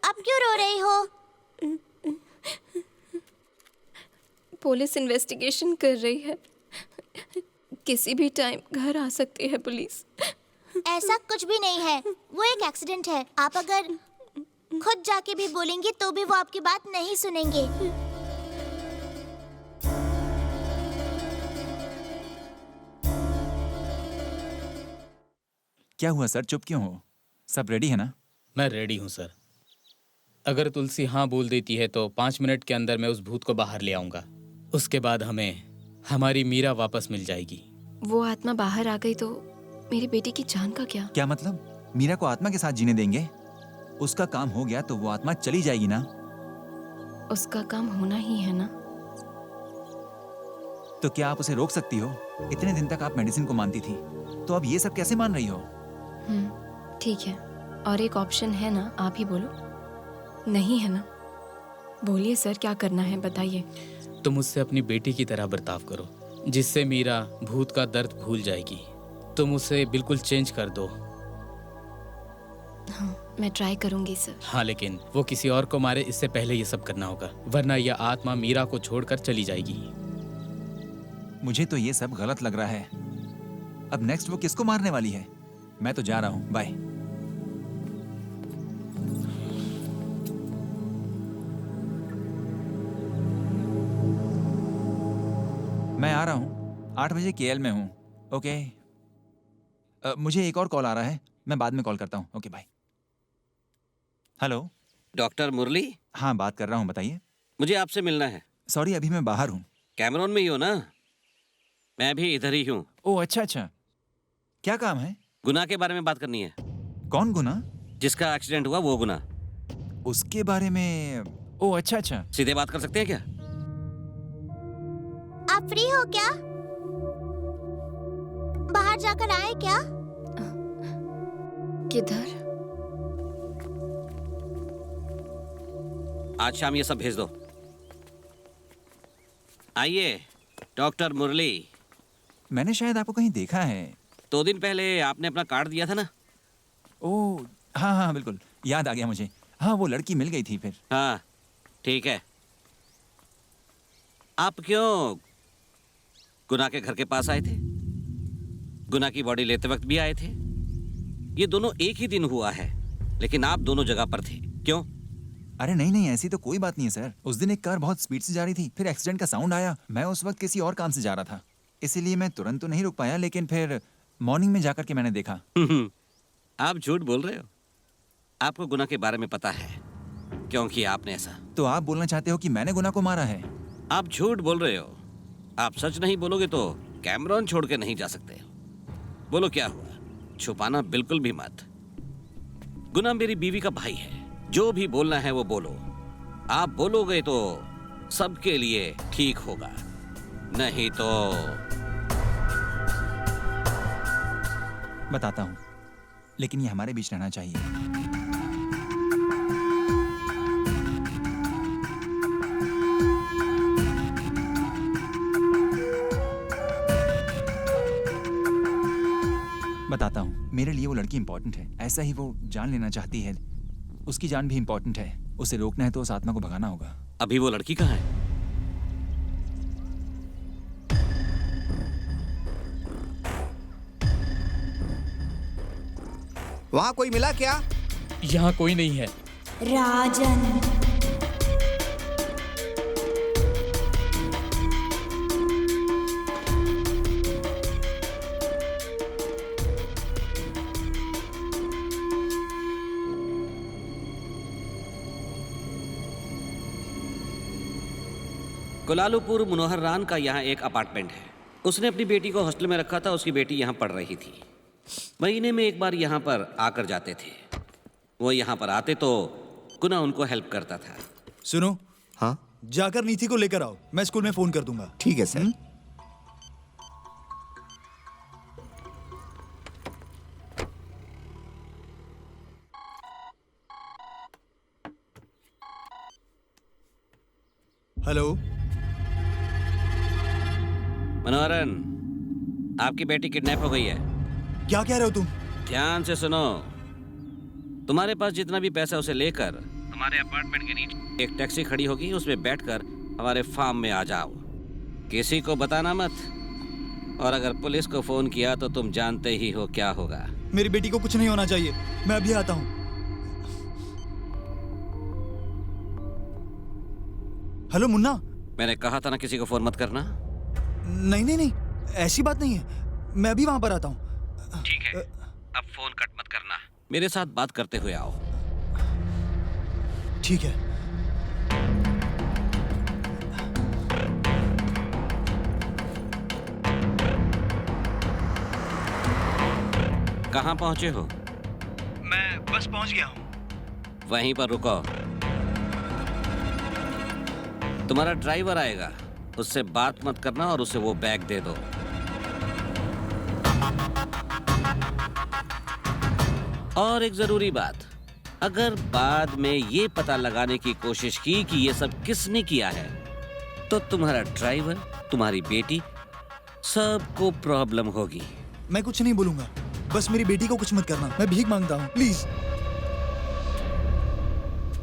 C: अब क्यों रो रही हो?
M: पुलिस इन्वेस्टिगेशन कर रही है। किसी भी टाइम घर आ सकती है पुलिस।
C: ऐसा कुछ भी नहीं है, वो एक एक्सीडेंट है। आप अगर खुद जाके भी बोलेंगे तो भी वो आपकी बात नहीं सुनेंगे।
L: क्या हुआ सर, चुप क्यों हो? सब रेडी है ना?
H: मैं रेडी हूँ सर। अगर तुलसी हाँ बोल देती है तो 5 मिनट के अंदर मैं उस भूत को बाहर ले आऊंगा। उसके बाद हमें हमारी मीरा वापस मिल जाएगी।
B: वो आत्मा बाहर आ गई तो मेरी बेटी की जान का क्या?
L: क्या मतलब? मीरा को आत्मा के साथ जीने देंगे? उसका काम हो गया तो वो आत्मा चली जाएगी ना?
B: उसका काम होना ही है ना।
L: तो क्या आप उसे रोक सकती हो? इतने दिन तक आप मेडिसिन को मानती थी, तो अब ये सब कैसे मान रही हो?
B: ठीक है, और एक ऑप्शन है ना, आप ही बोलो। नहीं है ना? बोलिए सर, क्या करना है बताइए।
H: तुम मुझसे अपनी बेटी की तरह बर्ताव करो, जिससे मीरा भूत का दर्द भूल जाएगी। तुम उसे बिल्कुल चेंज कर दो।
B: हाँ, मैं ट्राई करूंगी सर।
H: हाँ, लेकिन वो किसी और को मारे इससे पहले ये सब करना होगा, वरना यह आत्मा मीरा को छोड़कर चली जाएगी।
L: मुझे तो ये सब गलत लग रहा है। अब नेक्स्ट वो किसको मारने वाली है? मैं तो जा रहा हूँ, बाय। मैं आ रहा हूँ, 8 बजे केएल में हूँ। ओके। मुझे एक और कॉल आ रहा है, मैं बाद में कॉल करता हूँ। Okay bye. Hello
D: doctor Murali?
L: हाँ, बात कर रहा हूँ, बताइए।
D: मुझे आपसे मिलना है।
L: सॉरी, अभी मैं बाहर हूँ।
D: कैमरून में ही हो ना? मैं भी इधर ही हूँ।
L: ओह अच्छा अच्छा, क्या काम है?
D: गुना के बारे में बात करनी है।
L: कौन गुना?
D: जिसका एक्सीडेंट हुआ वो गुना।
L: उसके बारे में? ओह अच्छा अच्छा।
D: सीधे बात कर सकते हैं क्या?
C: आप फ्री हो क्या? बाहर जाकर आए क्या?
B: किधर?
D: आज शाम ये सब भेज दो। आइए डॉक्टर मुरली।
L: मैंने शायद आपको कहीं देखा है।
D: 2 दिन पहले आपने अपना कार्ड दिया था ना?
L: ओह हाँ हाँ बिल्कुल, याद आ गया मुझे। हाँ, वो लड़की मिल गई थी फिर।
D: हाँ ठीक है। आप क्यों गुना के घर के पास आए थे? गुना की बॉडी लेते वक्त भी आए थे। ये दोनों एक ही दिन हुआ है, लेकिन आप दोनों जगह पर थे। क्यों?
L: अरे नहीं नहीं, ऐसी तो कोई बात नहीं है सर। उस दिन एक कार बहुत स्पीड से जा रही थी, फिर एक्सीडेंट का साउंड आया। मैं उस वक्त किसी और काम से जा रहा था, इसीलिए मैं तुरंत तो नहीं रुक पाया, लेकिन फिर मॉर्निंग में जाकर के मैंने देखा।
D: आप झूठ बोल रहे हो। आपको गुना के बारे में पता है क्योंकि आपने ऐसा।
L: तो आप बोलना चाहते हो कि मैंने गुना को मारा है?
D: आप झूठ बोल रहे हो। आप सच नहीं बोलोगे तो कैमरॉन छोड़ के नहीं जा सकते। बोलो क्या हुआ, छुपाना बिल्कुल भी मत। गुना मेरी बीवी का भाई है, जो भी बोलना है वो बोलो। आप बोलोगे तो सबके लिए ठीक होगा, नहीं तो
L: बताता हूँ, लेकिन ये हमारे बीच रहना चाहिए। बताता हूँ, मेरे लिए वो लड़की इंपॉर्टेंट है। ऐसा ही वो जान लेना चाहती है, उसकी जान भी इंपॉर्टेंट है। उसे रोकना है तो उस आत्मा को भगाना होगा।
D: अभी वो लड़की कहाँ है?
A: वहाँ कोई मिला क्या?
H: यहाँ कोई नहीं है।
G: राजन,
D: कुलालुपुर मनोहर रान का यहाँ एक अपार्टमेंट है। उसने अपनी बेटी को हॉस्टल में रखा था। उसकी बेटी यहाँ पढ़ रही थी। महीने में एक बार यहाँ पर आकर जाते थे। वो यहाँ पर आते तो गुना उनको हेल्प करता था।
F: सुनो,
A: हाँ
F: जाकर नीति को लेकर आओ, मैं स्कूल में फोन कर दूंगा।
A: ठीक है सर।
F: हेलो
D: मनोहरन, आपकी बेटी किडनैप हो गई है।
F: क्या कह रहे हो तुम?
D: ध्यान से सुनो। तुम्हारे पास जितना भी पैसा उसे लेकर हमारे अपार्टमेंट के नीचे एक टैक्सी खड़ी होगी, उसमें बैठकर हमारे फार्म में आ जाओ। किसी को बताना मत, और अगर पुलिस को फोन किया तो तुम जानते ही हो क्या होगा।
F: मेरी बेटी को कुछ नहीं होना चाहिए, मैं अभी आता हूँ। हेलो मुन्ना।
D: मैंने कहा था ना किसी को फोन मत करना।
F: नहीं नहीं नहीं, ऐसी बात नहीं है, मैं अभी वहां पर आता हूँ।
D: ठीक है, अब फोन कट मत करना, मेरे साथ बात करते हुए आओ।
F: ठीक है।
D: कहाँ पहुंचे हो?
F: मैं बस पहुंच गया हूँ।
D: वहीं पर रुको। तुम्हारा ड्राइवर आएगा, उससे बात मत करना और उसे वो बैग दे दो। और एक जरूरी बात, अगर बाद में ये पता लगाने की कोशिश की कि ये सब किसने किया है, तो तुम्हारा ड्राइवर, तुम्हारी बेटी, सबको प्रॉब्लम होगी।
F: मैं कुछ नहीं बोलूंगा, बस मेरी बेटी को कुछ मत करना, मैं भीख मांगता हूँ, प्लीज।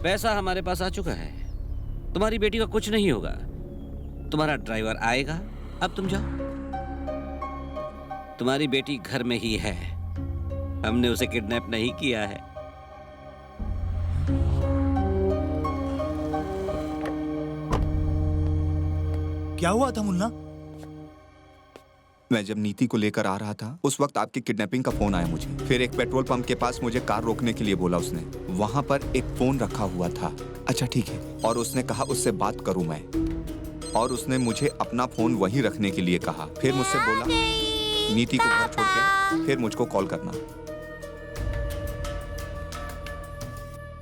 D: पैसा हमारे पास आ चुका है, तुम्हारी बेटी का कुछ नहीं होगा। तुम्हारा ड्राइवर आएगा, अब तुम जाओ। तुम्हारी बेटी घर में ही है, हमने उसे किडनैप नहीं किया है।
F: क्या हुआ था मुन्ना?
A: मैं जब नीति को लेकर आ रहा था, उस वक्त आपकी किडनैपिंग का फोन आया मुझे। फिर एक पेट्रोल पंप के पास मुझे कार रोकने के लिए बोला उसने। वहां पर एक फोन रखा हुआ था। अच्छा ठीक है। और उसने कहा उससे बात करूं मैं, और उसने मुझे अपना फोन वहीं रखने के लिए कहा। फिर मुझसे बोला नीति को घर छोड़ के फिर मुझको कॉल करना।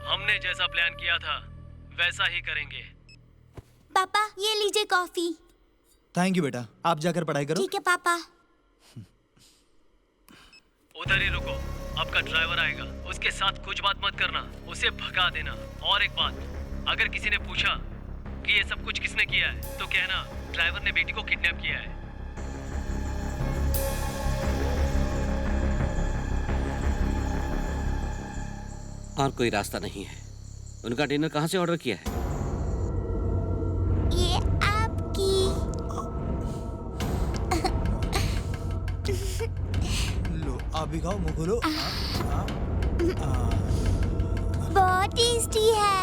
E: हमने जैसा प्लान किया था वैसा ही करेंगे।
C: पापा ये लीजिए कॉफी।
F: थैंक यू बेटा, आप जाकर पढ़ाई करो।
C: ठीक है पापा।
E: उधर ही रुको, आपका ड्राइवर आएगा, उसके साथ कुछ बात मत करना, उसे भगा देना। और एक बात, अगर किसी ने पूछा कि ये सब कुछ किसने किया है, तो कहना ड्राइवर ने बेटी को किडनैप किया है।
D: और कोई रास्ता नहीं है। उनका डिनर कहाँ से ऑर्डर किया है?
C: ये आपकी।
F: लो आप भी खाओ, मुंह खोलो।
C: बहुत टेस्टी है।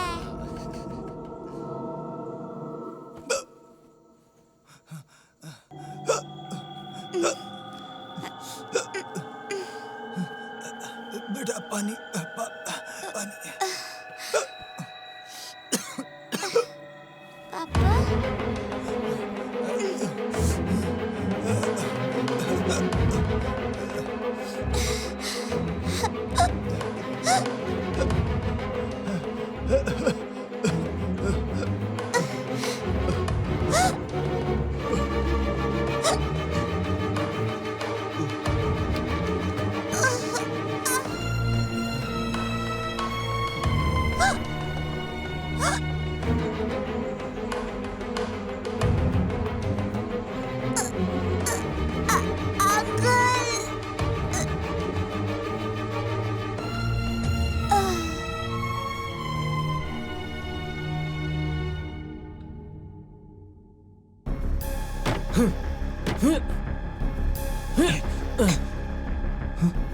F: बेटा पानी पानी।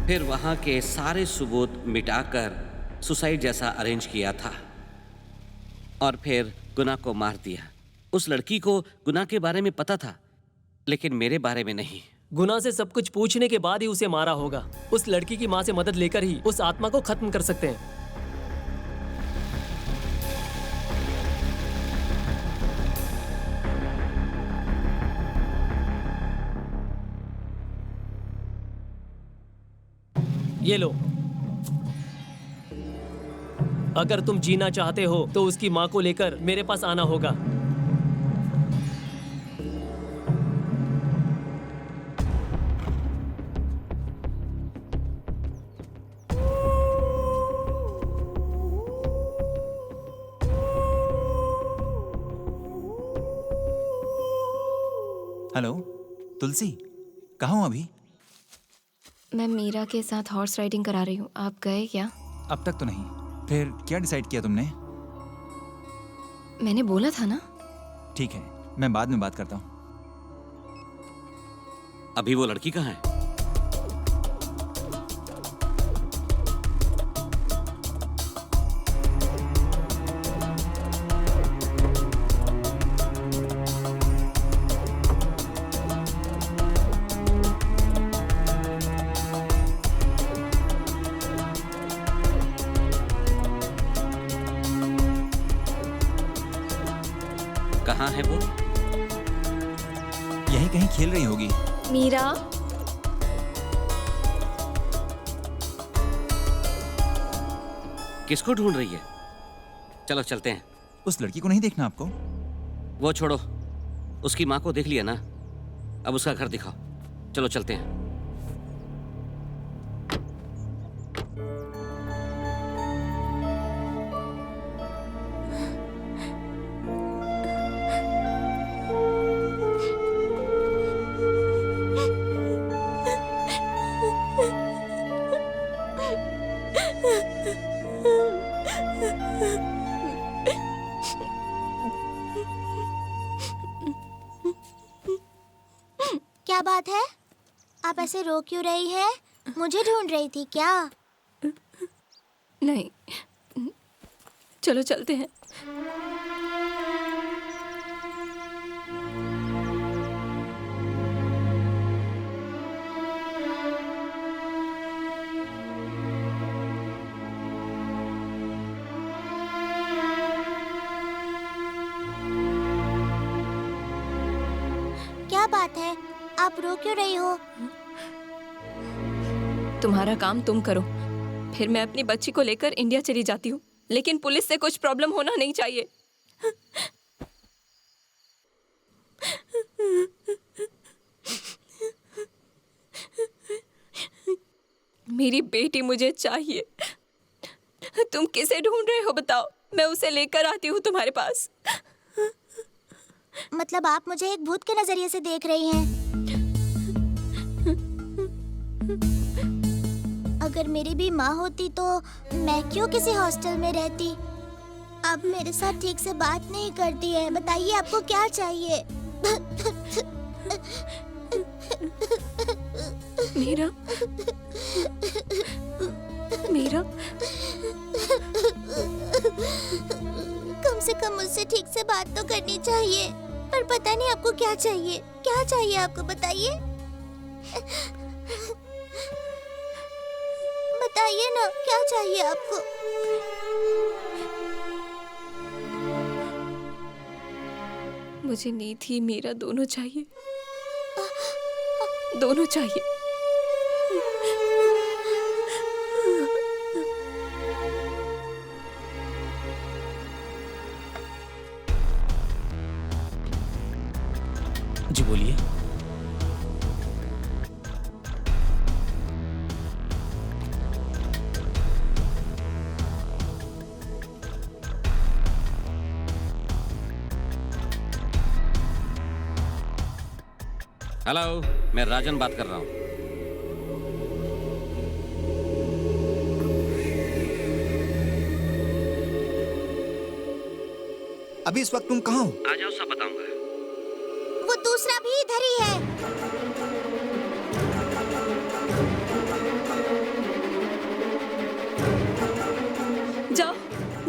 D: फिर वहां के सारे सबूत मिटाकर सुसाइड जैसा अरेंज किया था और फिर गुना को मार दिया। उस लड़की को गुना के बारे में पता था, लेकिन मेरे बारे में नहीं।
E: गुना से सब कुछ पूछने के बाद ही उसे मारा होगा। उस लड़की की माँ से मदद लेकर ही उस आत्मा को खत्म कर सकते हैं। ये लो, अगर तुम जीना चाहते हो तो उसकी माँ को लेकर मेरे पास आना होगा।
L: हेलो तुलसी, कहाँ हो अभी?
B: मैं मीरा के साथ हॉर्स राइडिंग करा रही हूँ। आप गए क्या?
L: अब तक तो नहीं। फिर क्या डिसाइड किया तुमने?
B: मैंने बोला था ना।
L: ठीक है, मैं बाद में बात करता हूँ।
D: अभी वो लड़की कहाँ है? कहाँ है वो?
L: यहीं कहीं खेल रही होगी।
B: मीरा,
D: किसको ढूंढ रही है? चलो चलते हैं।
L: उस लड़की को नहीं देखना आपको?
D: वो छोड़ो, उसकी माँ को देख लिया ना, अब उसका घर दिखाओ। चलो चलते हैं।
C: क्या बात है? आप ऐसे रो क्यों रही है? मुझे ढूंढ रही थी क्या?
M: नहीं, चलो चलते हैं।
C: क्या बात है? आप रो क्यों रही हो?
M: तुम्हारा काम तुम करो, फिर मैं अपनी बच्ची को लेकर इंडिया चली जाती हूँ। लेकिन पुलिस से कुछ प्रॉब्लम होना नहीं चाहिए। मेरी बेटी मुझे चाहिए। तुम किसे ढूंढ रहे हो बताओ, मैं उसे लेकर आती हूँ तुम्हारे पास।
C: मतलब आप मुझे एक भूत के नजरिए से देख रही हैं? अगर मेरी भी माँ होती तो मैं क्यों किसी हॉस्टल में रहती? आप मेरे साथ ठीक से बात नहीं करती है। बताइए आपको क्या चाहिए?
M: मीरा, मीरा,
C: कम से कम मुझसे ठीक से बात तो करनी चाहिए। पर पता नहीं आपको क्या चाहिए। क्या चाहिए आपको, बताइए। बताइए ना, क्या चाहिए आपको?
M: मुझे नीति मीरा दोनों चाहिए, दोनों चाहिए।
H: जी बोलिए।
D: हेलो, मैं राजन बात कर रहा हूँ।
A: अभी इस वक्त तुम कहाँ हो?
D: आ जाओ, सब बताऊंगा।
C: वो दूसरा भी इधर ही है।
M: जाओ,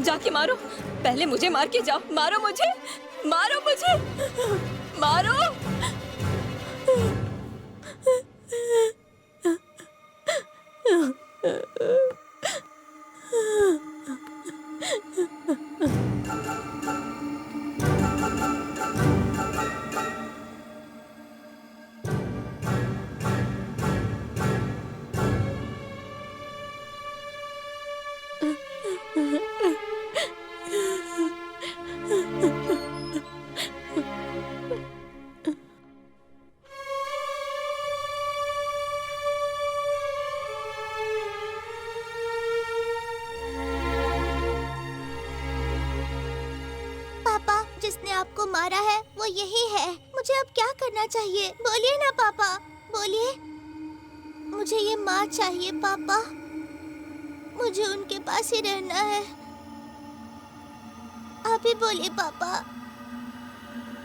M: जाके मारो। पहले मुझे मार के जाओ। मारो मुझे, मारो मुझे, मारो।
C: पापा, जिसने आपको मारा है वो यही है। मुझे अब क्या करना चाहिए? बोलिए ना पापा, बोलिए। मुझे ये माँ चाहिए पापा। मुझे उनके पास ही रहना है। आप ही बोलिए पापा,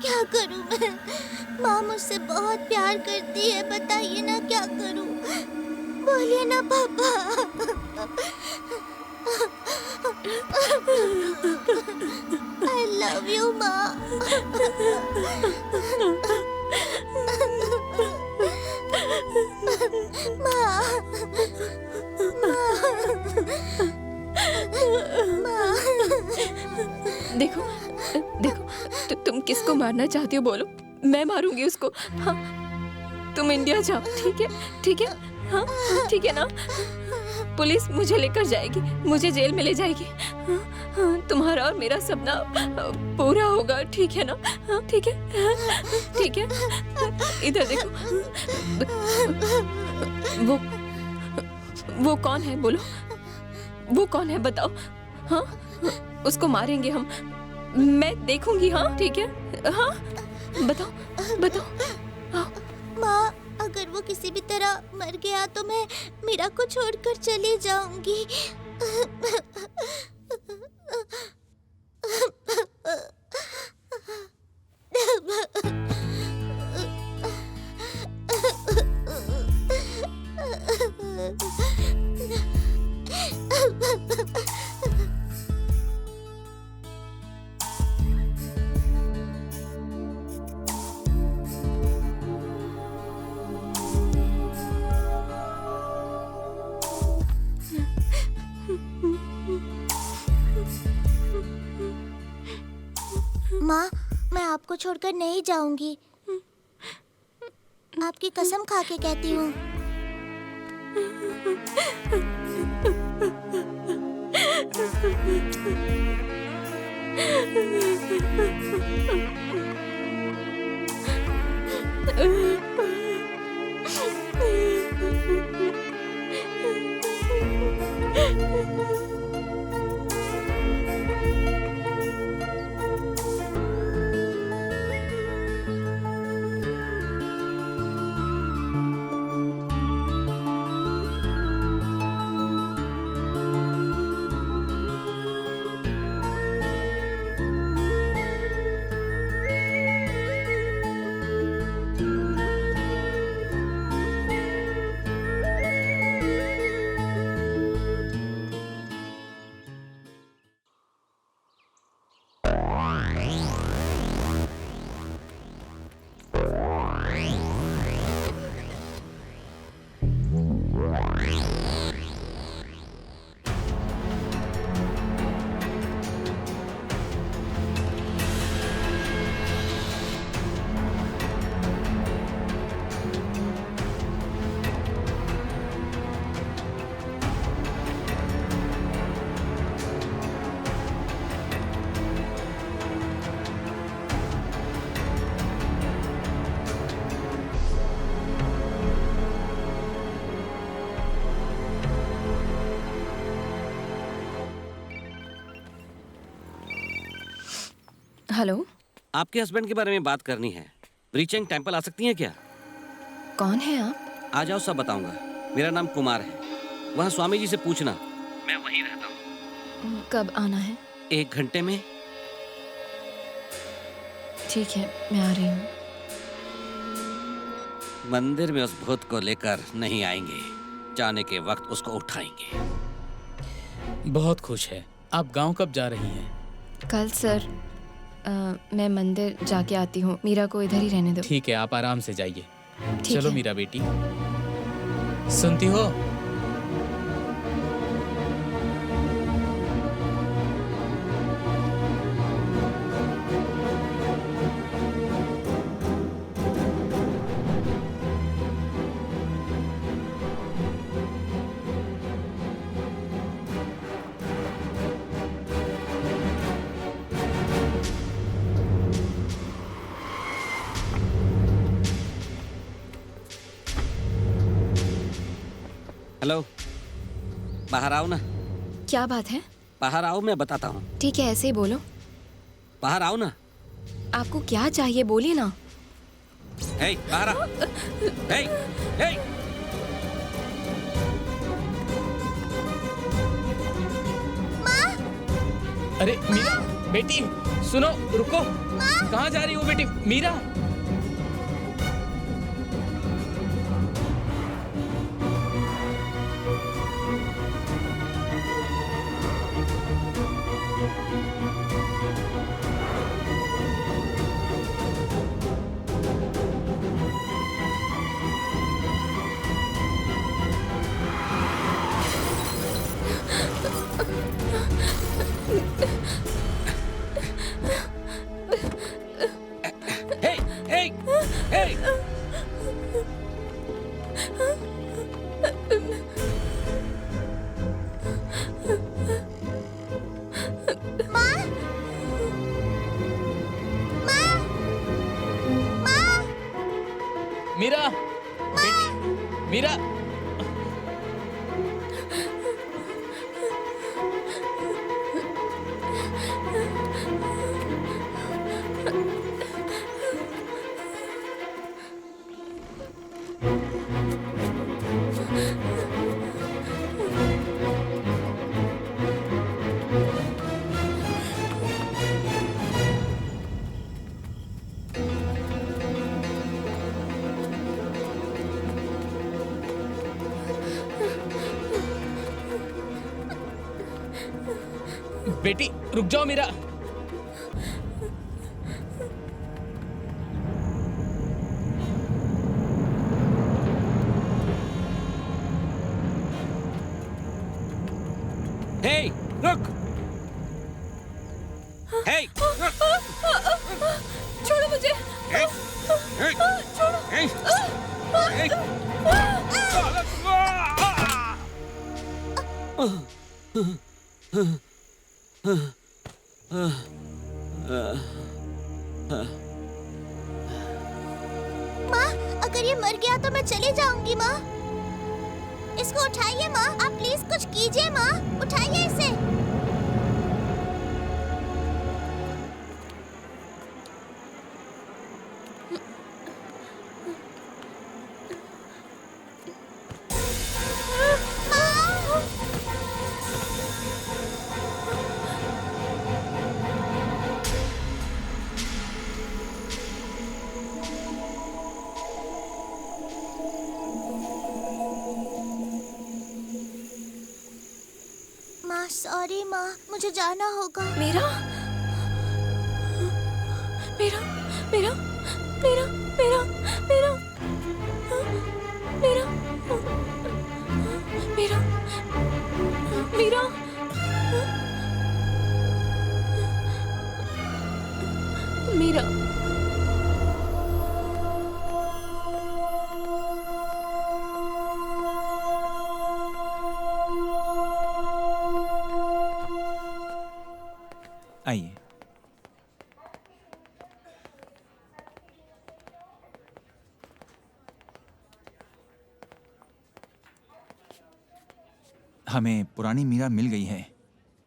C: क्या करूं मैं? माँ मुझसे बहुत प्यार करती है, बताइए ना क्या करूं? बोलिए ना पापा। I love you, माँ।
M: देखो, देखो, तुम किसको मारना चाहती हो बोलो, मैं मारूंगी उसको। हाँ, तुम इंडिया जाओ, ठीक है? ठीक है? हाँ, ठीक है ना? पुलिस मुझे लेकर जाएगी, मुझे जेल में ले जाएगी। हाँ, हाँ, तुम्हारा और मेरा सपना पूरा होगा, ठीक है ना? हाँ, ठीक है? ठीक है? इधर देखो। वो कौन है बोलो? वो कौन है बताओ? हाँ, उसको मारेंगे हम, मैं देखूंगी। हाँ, ठीक है? हाँ, बताओ, बताओ।
C: माँ, अगर वो किसी भी तरह मर गया तो मैं मीरा को छोड़कर चली जाऊंगी। माँ, मैं आपको छोड़कर नहीं जाऊंगी। आपकी कसम खा के कहती हूँ।
B: हेलो,
D: आपके हस्बैंड के बारे में बात करनी है। रीचेंग टेम्पल आ सकती हैं क्या?
B: कौन है आप?
D: आ जाओ, सब बताऊंगा। मेरा नाम कुमार है। वहाँ स्वामी जी से पूछना, मैं वहीं रहता हूँ।
B: कब आना है?
D: 1 घंटे में।
B: ठीक है, मैं आ रही हूँ।
D: मंदिर में उस भूत को लेकर नहीं आएंगे, जाने के वक्त उसको उठाएंगे।
H: बहुत खुश है। आप गांव कब जा रही हैं?
B: कल सर। मैं मंदिर जाके आती हूँ। मीरा को इधर ही रहने दो।
H: ठीक है, आप आराम से जाइए।
B: ठीक
H: चलो
B: है।
H: मीरा बेटी, सुनती हो?
D: हेलो, बाहर आओ ना।
B: क्या बात है?
D: बाहर आओ, मैं बताता हूँ।
B: ठीक है, ऐसे ही बोलो।
D: बाहर आओ ना।
B: आपको क्या चाहिए, बोलिए ना।
D: हे, बाहर आओ। हे, हे।
H: अरे मीरा बेटी, सुनो, रुको। कहाँ जा रही हो बेटी? मीरा,
D: हे, हे, हे।
H: मीरा बेटी, मीरा। बेटी रुक जाओ मीरा।
D: हे, रुक। हे, रुक।
M: छोड़ो मुझे।
D: हे, हे,
M: छोड़ो।
D: हे, हे।
C: माँ, अगर ये मर गया तो मैं चली जाऊंगी माँ। इसको उठाइए माँ, आप प्लीज कुछ कीजिए माँ, उठाइए इसे। माँ सॉरी माँ, मुझे जाना होगा।
M: मीरा, मीरा, मीरा, मीरा, मीरा, मीरा, मीरा, मीरा, मीरा, मीरा।
L: आइए। हमें पुरानी मीरा मिल गई है,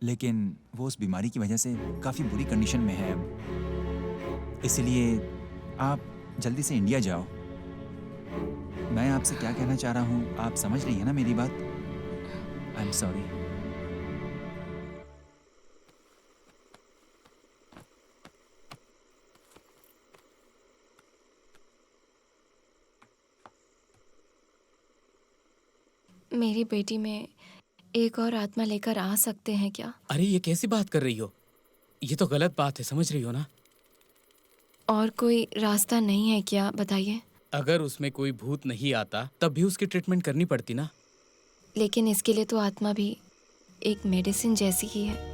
L: लेकिन वो उस बीमारी की वजह से काफ़ी बुरी कंडीशन में है अब। इसलिए आप जल्दी से इंडिया जाओ। मैं आपसे क्या कहना चाह रहा हूँ आप समझ रही हैं ना मेरी बात? I am sorry.
B: मेरी बेटी में एक और आत्मा लेकर आ सकते हैं क्या?
H: अरे ये कैसी बात कर रही हो? ये तो गलत बात है, समझ रही हो ना?
B: और कोई रास्ता नहीं है क्या, बताइए।
H: अगर उसमें कोई भूत नहीं आता तब भी उसकी ट्रीटमेंट करनी पड़ती ना।
B: लेकिन इसके लिए तो आत्मा भी एक मेडिसिन जैसी ही है।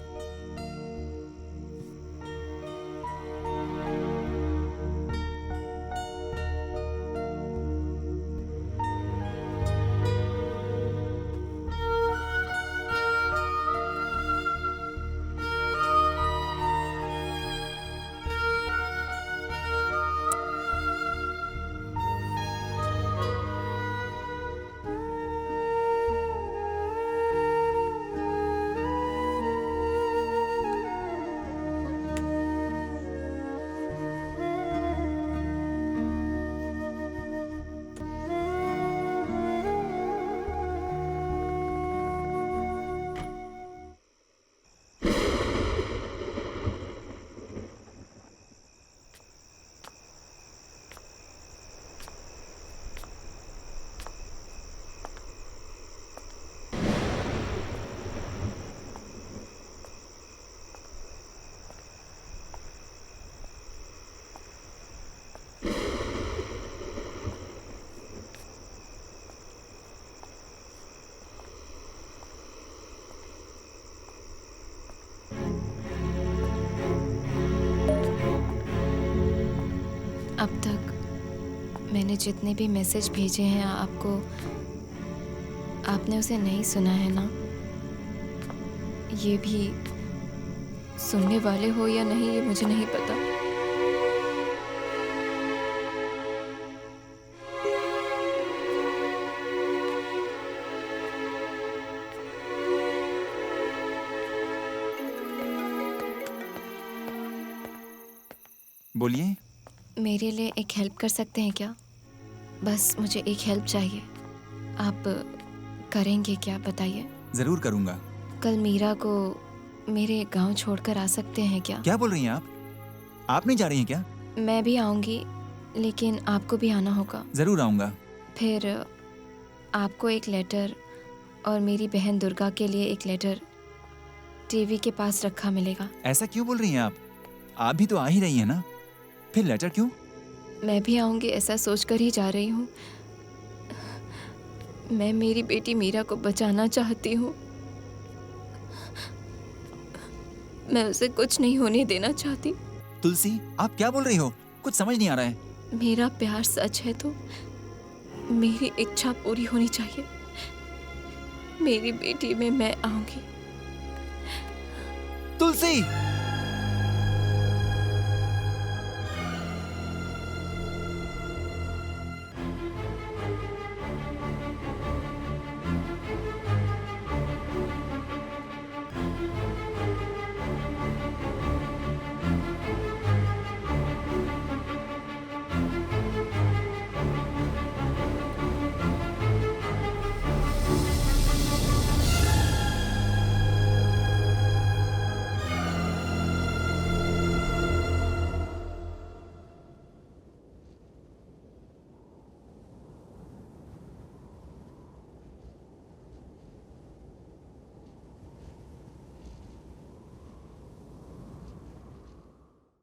B: अब तक मैंने जितने भी मैसेज भेजे हैं आपको, आपने उसे नहीं सुना है ना? ये भी सुनने वाले हो या नहीं ये मुझे नहीं पता।
L: बोलिए।
B: मेरे लिए एक हेल्प कर सकते हैं क्या? बस मुझे एक हेल्प चाहिए। आप करेंगे क्या, बताइए।
L: जरूर करूंगा।
B: कल मीरा को मेरे गांव छोड़कर आ सकते हैं क्या?
L: क्या बोल रही हैं आप नहीं जा रही हैं क्या?
B: मैं भी आऊंगी, लेकिन आपको भी आना होगा।
L: जरूर आऊंगा।
B: फिर आपको एक लेटर और मेरी बहन दुर्गा के लिए एक लेटर टीवी के पास रखा मिलेगा।
L: ऐसा क्यों बोल रही हैं आप भी तो आ ही रही हैं ना, फिर लेटर क्यों?
B: मैं भी आऊंगी ऐसा सोचकर ही जा रही हूँ। मैं मेरी बेटी मीरा को बचाना चाहती हूँ। मैं उसे कुछ नहीं होने देना चाहती।
L: तुलसी, आप क्या बोल रही हो? कुछ समझ नहीं आ रहा है।
B: मेरा प्यार सच है तो मेरी इच्छा पूरी होनी चाहिए। मेरी बेटी में मैं आऊंगी।
L: तुलसी!